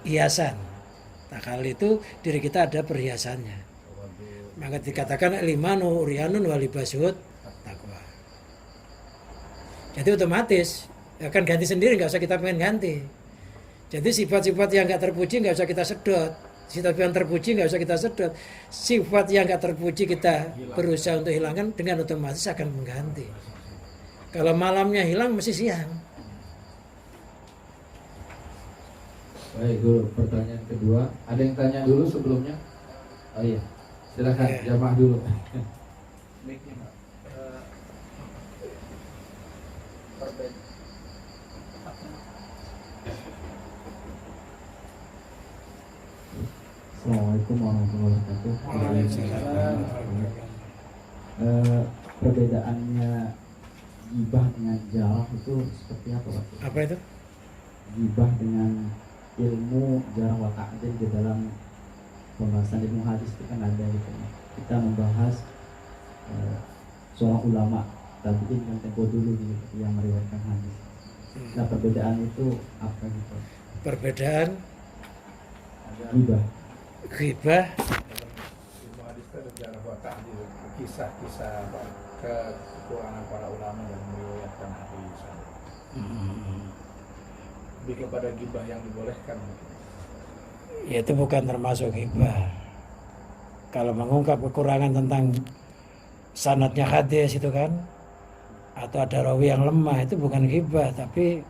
hiasan. Takhalli itu diri kita ada perhiasannya. Maka dikatakan limanu urianun walibasud takwa. Jadi otomatis akan ganti sendiri, nggak usah kita pengen ganti. Jadi sifat-sifat yang nggak terpuji nggak usah kita sedot. Sifat yang terpuji nggak usah kita sedot. Sifat yang nggak terpuji kita berusaha untuk hilangkan, dengan otomatis akan mengganti. Kalau malamnya hilang mesti siang. Baik, guru. Pertanyaan kedua, ada yang tanya dulu sebelumnya? Oh iya, silakan Iya. jamaah dulu. Mic-nya, Pak. Assalamualaikum warahmatullahi wabarakatuh. Perbedaannya gibah dengan jarah itu seperti apa, Pak? Apa itu? Gibah dengan ilmu jarah wa ta'dil di dalam pembahasan ilmu hadis itu kan ada gitu. Kita membahas seorang ulama tabi'in yang tempo dulu gitu, yang meriwayatkan hadis. Nah, perbedaan itu apa gitu? Perbedaan Gibah. ghibah Ilmu hadis itu ada jarah wa ta'dil, kisah-kisah kekurangan para ulama dan meriwayatkan hadis. Lebih kepada gibah yang dibolehkan. ya itu bukan termasuk ghibah. Kalau mengungkap kekurangan tentang sanadnya hadis itu kan, atau ada rawi yang lemah, itu bukan ghibah, tapi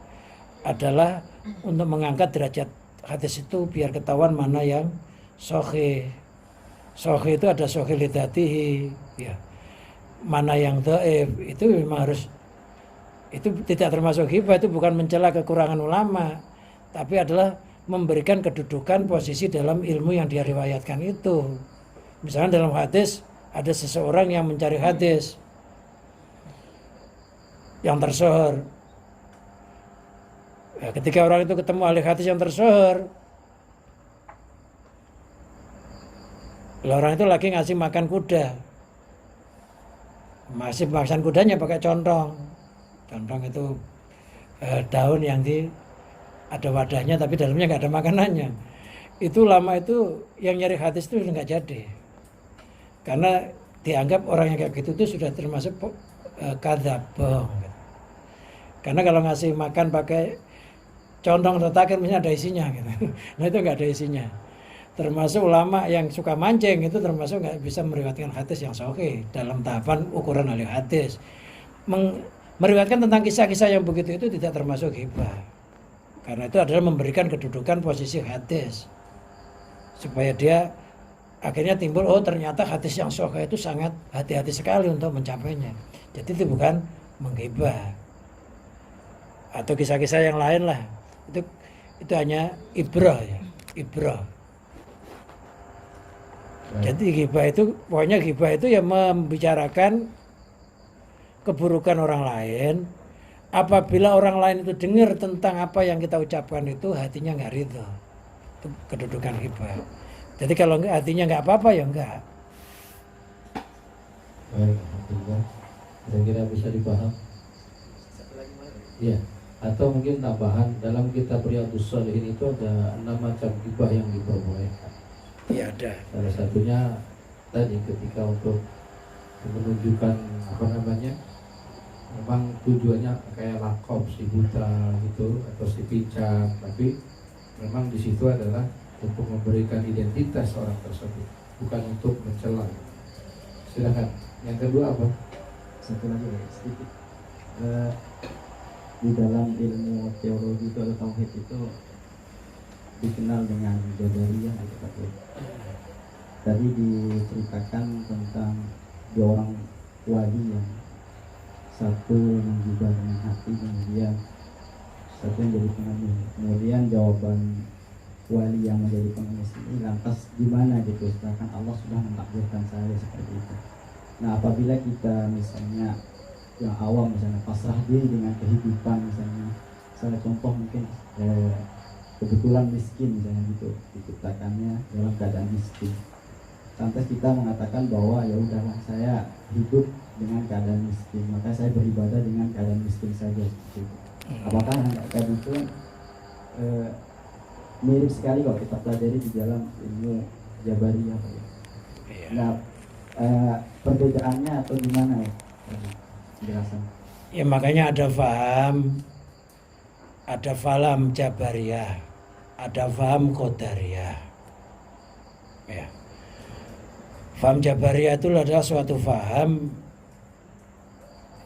adalah untuk mengangkat derajat hadis itu biar ketahuan mana yang sahih. Sahih itu ada sahih lidatihi, ya. Mana yang dhaif, itu memang harus, itu tidak termasuk ghibah, itu bukan mencela kekurangan ulama, tapi adalah memberikan kedudukan posisi dalam ilmu yang dia riwayatkan itu. Misalnya dalam hadis ada seseorang yang mencari hadis yang tersohor. Ya, ketika orang itu ketemu ahli hadis yang tersohor, orang itu lagi ngasih makan kuda, masih makan kudanya pakai contong. Contong itu daun yang ada wadahnya tapi dalamnya nggak ada makanannya. Itu lama itu yang nyari hadis itu nggak jadi, karena dianggap orang yang kayak gitu itu sudah termasuk kadzab, bohong. Karena kalau ngasih makan pakai contong retakan misalnya ada isinya gitu. Nah itu nggak ada isinya. Termasuk ulama yang suka mancing itu termasuk nggak bisa meriwayatkan hadis yang sahih dalam tahapan ukuran ahli hadis. Meriwayatkan tentang kisah-kisah yang begitu itu tidak termasuk ghibah. Karena itu adalah memberikan kedudukan posisi hadis supaya dia akhirnya timbul, oh ternyata hadis yang sahih itu sangat hati-hati sekali untuk mencapainya. Jadi itu bukan menghibah. Atau kisah-kisah yang lain lah, itu hanya ibrah ya, ibrah. Jadi ghibah itu, pokoknya ghibah itu ya membicarakan keburukan orang lain. Apabila orang lain itu dengar tentang apa yang kita ucapkan itu hatinya nggak ridho, itu kedudukan ghibah. Jadi kalau hatinya nggak apa-apa ya enggak. Baik, alhamdulillah. Kira-kira bisa dipaham? Iya. Atau mungkin tambahan, dalam kitab Riyadhus Shalihin itu ada 6 macam ghibah yang diperbolehkan. Ya ada. Salah satunya tadi ketika untuk menunjukkan memang tujuannya kayak lakob si buta gitu atau si pincang, tapi memang di situ adalah untuk memberikan identitas orang tersebut, bukan untuk mencela. Silakan. Yang kedua apa? Satu lagi sedikit. di dalam ilmu teologi itu atau tauhid itu dikenal dengan Jabariyah gitu Pak Kiai. Tadi diceritakan tentang dua orang wali yang satu menggibah dengan hati, kemudian satu yang jadi pengemis. Kemudian jawaban wali yang menjadi pengemis ini, lantas gimana gitu, sedangkan Allah sudah mentakdirkan saya seperti itu. Nah, apabila kita misalnya yang awam misalnya pasrah diri dengan kehidupan, misalnya saya contoh mungkin kebetulan miskin misalnya gitu, diciptakannya dalam keadaan miskin, lantas kita mengatakan bahwa ya udahlah saya hidup dengan keadaan miskin, maka saya beribadah dengan keadaan miskin saja seperti itu. Apakah tadi itu mirip sekali kalau kita pelajari di dalam ilmu Jabariyah Pak? Iya. Nah, perbedaannya atau gimana ya penjelasan? Ya makanya ada faham Jabariyah, ada faham Qadariyah. Ya. Faham Jabariyah itu adalah suatu faham,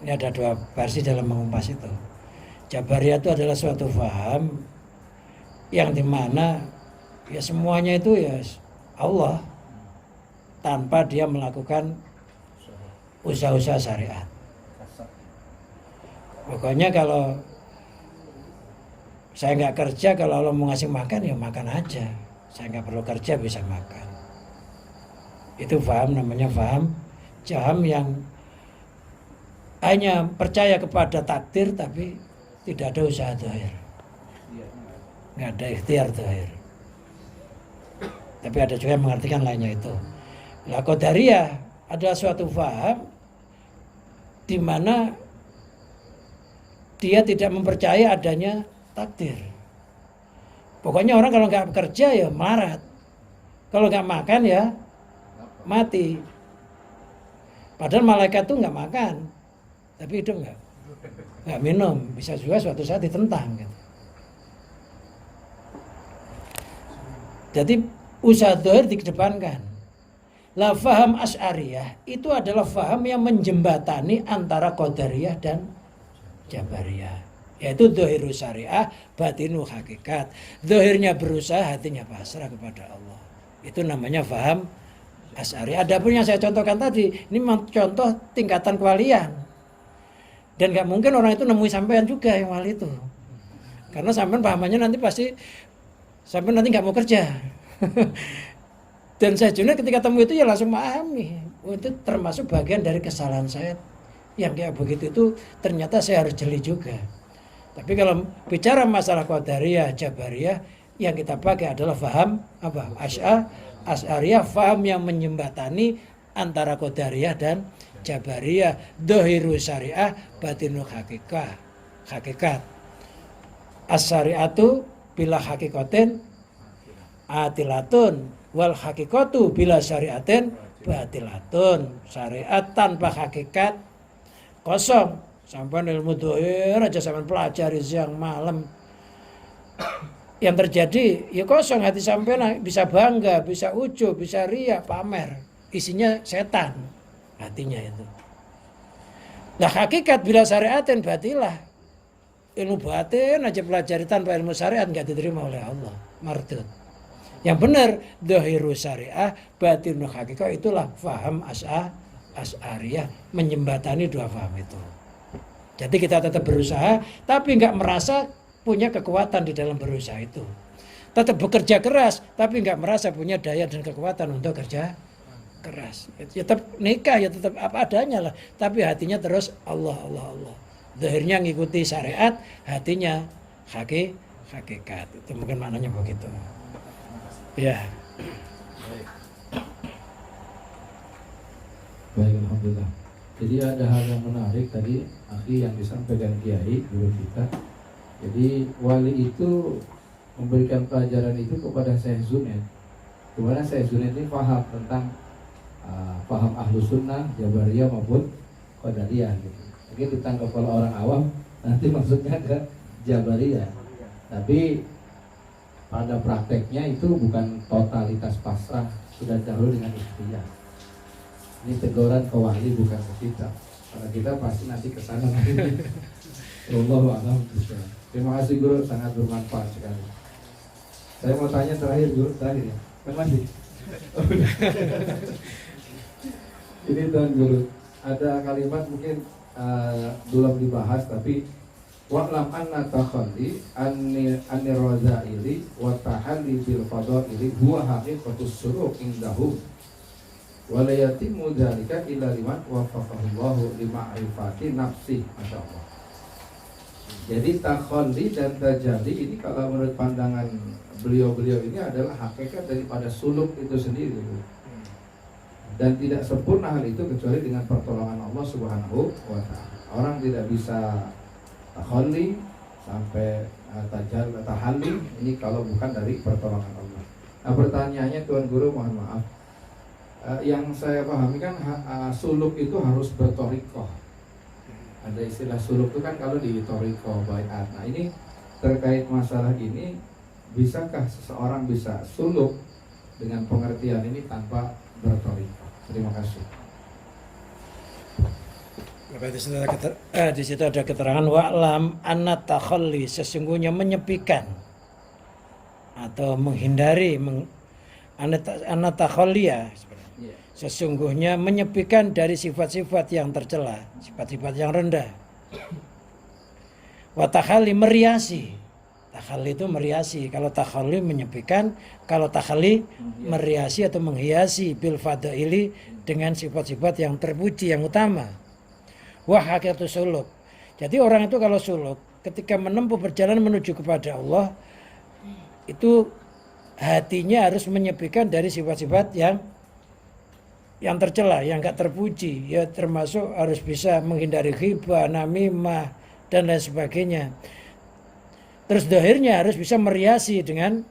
ini ada dua versi dalam mengupas itu. Jabariyah itu adalah suatu faham yang dimana ya semuanya itu ya Allah, tanpa dia melakukan usaha-usaha syariat. Pokoknya kalau saya nggak kerja, kalau Allah mau ngasih makan ya makan aja. Saya nggak perlu kerja bisa makan. Itu faham, namanya faham jaham, yang hanya percaya kepada takdir tapi tidak ada usaha zahir, nggak ada ikhtiar zahir. Tapi ada juga yang mengartikan lainnya itu. Nah, Qadariyah adalah suatu faham di mana dia tidak mempercayai adanya takdir. Pokoknya orang kalau nggak bekerja ya melarat, kalau nggak makan ya mati. Padahal malaikat tuh nggak makan, tapi hidup nggak minum, bisa juga suatu saat ditentang gitu. Jadi usaha zahir dikedepankan. Lah faham Asy'ariyah itu adalah faham yang menjembatani antara Qadariyah dan Jabariyah, yaitu zahirus syariah, batinu hakikat. Zahirnya berusaha, hatinya pasrah kepada Allah. Itu namanya faham Asy'ariyah. Adapun yang saya contohkan tadi, ini contoh tingkatan kewalian. Dan nggak mungkin orang itu nemui sampean juga yang wali itu, karena sampean pahamannya nanti pasti sampean nanti nggak mau kerja. Dan saya juga ketika temu itu ya langsung memahami, itu termasuk bagian dari kesalahan saya yang kayak begitu itu, ternyata saya harus jeli juga. Tapi kalau bicara masalah Qadariyah, Jabariyah, yang kita pakai adalah faham apa? Asy'ariyah, faham yang menjembatani antara Qadariyah dan Jabariyah. Dhahiru syariah, batinu hakikat. As-syari'atu bila hakikatin atilatun, wal hakikatu bila syariatin batilatun. Syariat tanpa hakikat kosong. Sampai ilmu dohir aja sampai pelajari siang malam, yang terjadi ya kosong. Hati sampai bisa bangga, bisa ujub, bisa riya, pamer, isinya setan hatinya itu. Nah hakikat bila syariatin batilah. Ilmu batin aja pelajari tanpa ilmu syariat nggak diterima oleh Allah, mardud. Yang benar dhahiru syariah, batinu hakikat, itulah faham Asy'ariyah, menjembatani dua faham itu. Jadi kita tetap berusaha, tapi nggak merasa punya kekuatan di dalam berusaha itu. Tetap bekerja keras, tapi nggak merasa punya daya dan kekuatan untuk kerja keras. Ya tetap nikah, ya tetap apa adanya lah. Tapi hatinya terus Allah. Zahirnya ngikuti syariat, hatinya hakikat. Itu mungkin maknanya begitu. Ya. Baik, alhamdulillah. Jadi ada hal yang menarik tadi yang disampaikan Kiai guru kita. Jadi wali itu memberikan pelajaran itu kepada Syekh Junaid. Dimana Syekh Junaid ini paham tentang paham Ahlus Sunnah, Jabariyah maupun Qadariyah gitu. Mungkin ditangkap oleh orang awam nanti maksudnya ke Jabariyah. Tapi pada prakteknya itu bukan totalitas pasrah, sudah dahulu dengan ikhtiar. Ini teguran ke wali bukan ke kita. Karena kita pasti nanti ke sana. Wallahu a'lam bishawab. Terima kasih guru, sangat bermanfaat sekali. Saya mau tanya terakhir guru, terakhir ya. Kan masih. Ini Tuan Guru, ada kalimat mungkin belum dibahas tapi wa'lam anna takhalli anni razaili wa tahalli bil fadaili huwa haqiqatus suruq indahum wa la yatimmu dzalika illa liman waffaqahullahu li ma'rifati nafsi. Masyaallah. Jadi takhalli dan tajalli ini kalau menurut pandangan beliau-beliau ini adalah hakikat daripada suluk itu sendiri. Dan tidak sempurna hal itu kecuali dengan pertolongan Allah Subhanahu wa ta'ala. Orang tidak bisa takhalli sampai tahalli ini kalau bukan dari pertolongan Allah. Nah, pertanyaannya Tuan Guru, mohon maaf. Yang saya pahami kan suluk itu harus bertorikoh. Ada istilah suluk itu kan kalau di torikoh baiat. Nah, ini terkait masalah ini, bisakah seseorang bisa suluk dengan pengertian ini tanpa bertorikoh? Terima kasih. Di situ ada keterangan wa'lam anna takhalli, sesungguhnya menyepikan atau menghindari anna takhalliya, sesungguhnya menyepikan dari sifat-sifat yang tercela, sifat-sifat yang rendah. Wa takhalli, meriasi. Takhalli itu meriasi. Kalau takhalli menyepikan, kalau takhalli meriasi atau menghiasi bil fadaili dengan sifat-sifat yang terpuji, yang utama. Wah hakikatus suluk. Jadi orang itu kalau suluk ketika menempuh perjalanan menuju kepada Allah, itu hatinya harus menyepikan dari sifat-sifat yang tercela, yang enggak terpuji. Ya termasuk harus bisa menghindari ghibah, namimah dan lain sebagainya. Terus dohirnya harus bisa meriasi dengan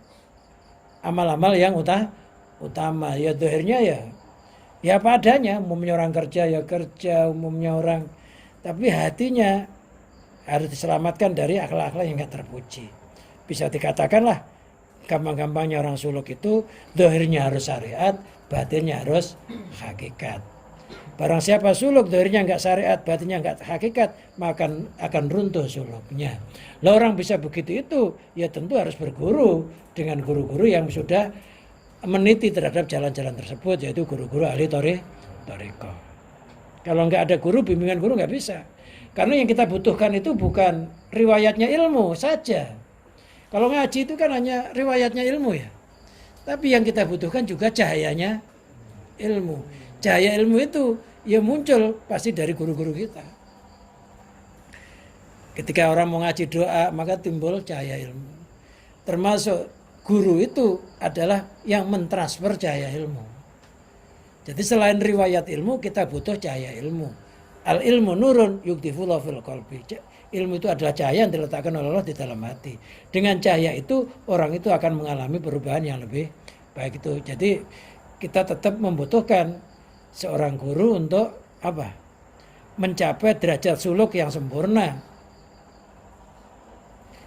amal-amal yang utama. Ya dohirnya ya apa adanya. Umumnya orang kerja ya kerja, umumnya orang. Tapi hatinya harus diselamatkan dari akhlak-akhlak yang enggak terpuji. Bisa dikatakanlah gampang-gampangnya orang suluk itu dohirnya harus syariat, batinnya harus hakikat. Barang siapa suluk dohirnya enggak syariat, batinnya enggak hakikat, maka akan runtuh suluknya. Lah orang bisa begitu itu, ya tentu harus berguru dengan guru-guru yang sudah meniti terhadap jalan-jalan tersebut, yaitu guru-guru ahli thariqah. Kalau enggak ada guru, bimbingan guru enggak bisa. Karena yang kita butuhkan itu bukan riwayatnya ilmu saja. Kalau ngaji itu kan hanya riwayatnya ilmu ya. Tapi yang kita butuhkan juga cahayanya ilmu. Cahaya ilmu itu ya muncul pasti dari guru-guru kita. Ketika orang mau ngaji doa, maka timbul cahaya ilmu. Termasuk guru itu adalah yang mentransfer cahaya ilmu. Jadi selain riwayat ilmu, kita butuh cahaya ilmu. Al ilmu nurun yuktifullah fil qalbi. Ilmu itu adalah cahaya yang diletakkan oleh Allah di dalam hati. Dengan cahaya itu, orang itu akan mengalami perubahan yang lebih baik itu. Jadi kita tetap membutuhkan seorang guru untuk apa? Mencapai derajat suluk yang sempurna.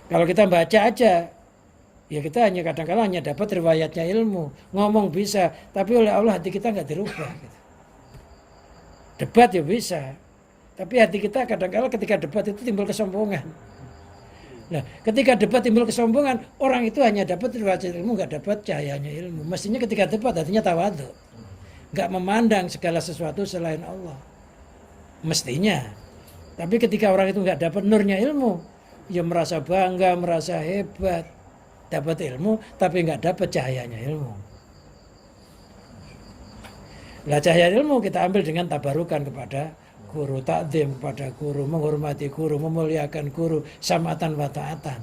Kalau kita baca aja, ya kita hanya kadang-kadang hanya dapat riwayatnya ilmu. Ngomong bisa, tapi oleh Allah hati kita nggak dirubah. Gitu. Debat ya bisa, tapi hati kita kadang-kadang ketika debat itu timbul kesombongan. Nah, ketika debat timbul kesombongan, orang itu hanya dapat riwayat ilmu, nggak dapat cahayanya ilmu. Mestinya ketika debat hatinya tawadhu, nggak memandang segala sesuatu selain Allah. Mestinya. Tapi ketika orang itu nggak dapat nurnya ilmu, ya merasa bangga, merasa hebat, dapat ilmu, tapi nggak dapat cahayanya ilmu. Nah, cahaya ilmu kita ambil dengan tabarukan kepada guru, takdim kepada guru, menghormati guru, memuliakan guru, samatan wa ta'atan.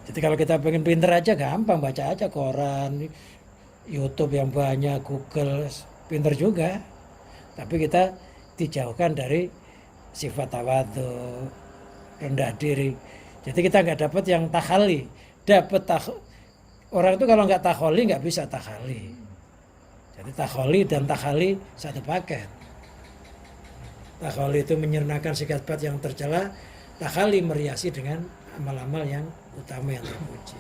Jadi kalau kita pengen pinter aja gampang, baca aja koran, YouTube yang banyak, Google, pinter juga. Tapi kita dijauhkan dari sifat tawadhu, rendah diri. Jadi kita nggak dapat yang takhali. Orang itu kalau nggak takholi nggak bisa takhali. Jadi takholi dan takhali satu paket. Takholi itu menyernakan sifat yang tercela, takhali meriasi dengan amal-amal yang utama yang terpuji.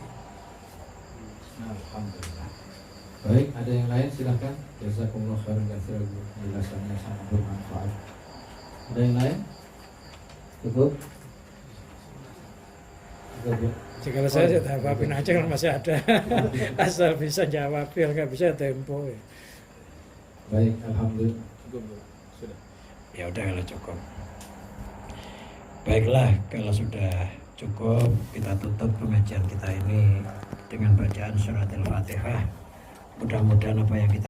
Alhamdulillah. Baik, ada yang lain silahkan. Jazakumullah khairan katsiran, penjelasannya sangat bermanfaat. Ada yang lain? Cukup? Cukup ya? Kalau saya jawabin aja kalau masih ada. Asal bisa jawab, kalau nggak bisa tempo. Ya. Baik, alhamdulillah. Cukup Bu. Sudah. Ya udah kalau cukup. Baiklah, kalau sudah cukup kita tutup pengajian kita ini dengan bacaan surat Al-Fatihah. Mudah-mudahan apa yang kita